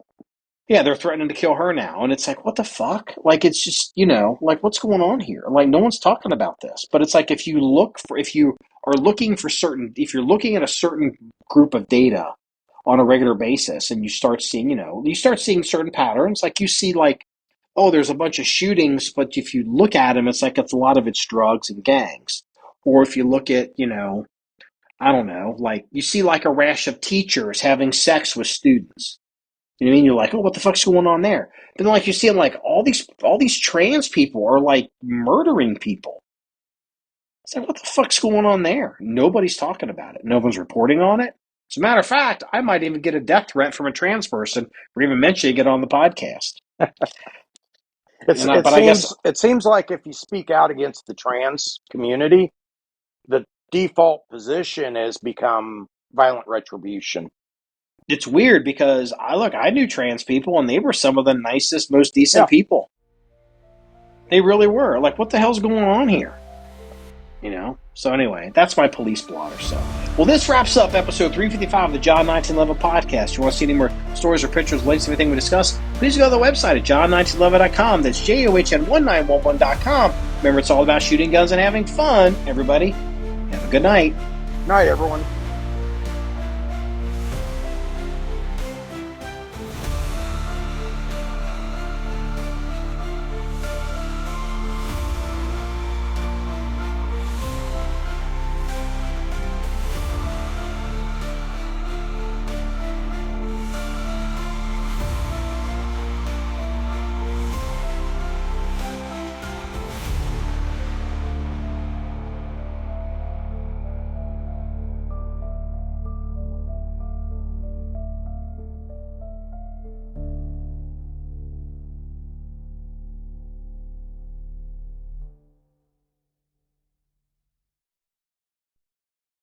Yeah, they're threatening to kill her now. And it's like, what the fuck? Like, it's just, like, what's going on here? Like, no one's talking about this. But it's like, if you're looking at a certain group of data on a regular basis, and you start seeing certain patterns, like you see like, oh, there's a bunch of shootings, but if you look at them, it's like a lot of it's drugs and gangs. Or if you look at, I don't know, like you see like a rash of teachers having sex with students. You know what I mean? You're like, oh, what the fuck's going on there? But then like you see like all these trans people are like murdering people. It's like, what the fuck's going on there? Nobody's talking about it. No one's reporting on it. As a matter of fact, I might even get a death threat from a trans person for even mentioning it on the podcast. It seems like if you speak out against the trans community, the default position has become violent retribution. It's weird because I knew trans people, and they were some of the nicest, most decent people. They really were. Like, what the hell's going on here? So anyway, that's my police blotter. So, well, this wraps up episode 355 of the John1911 Podcast. You want to see any more stories or pictures, links, everything we discussed, please go to the website at John1911.com. That's JOHN1911.com. Remember, it's all about shooting guns and having fun, everybody. Have a good night. Night, everyone.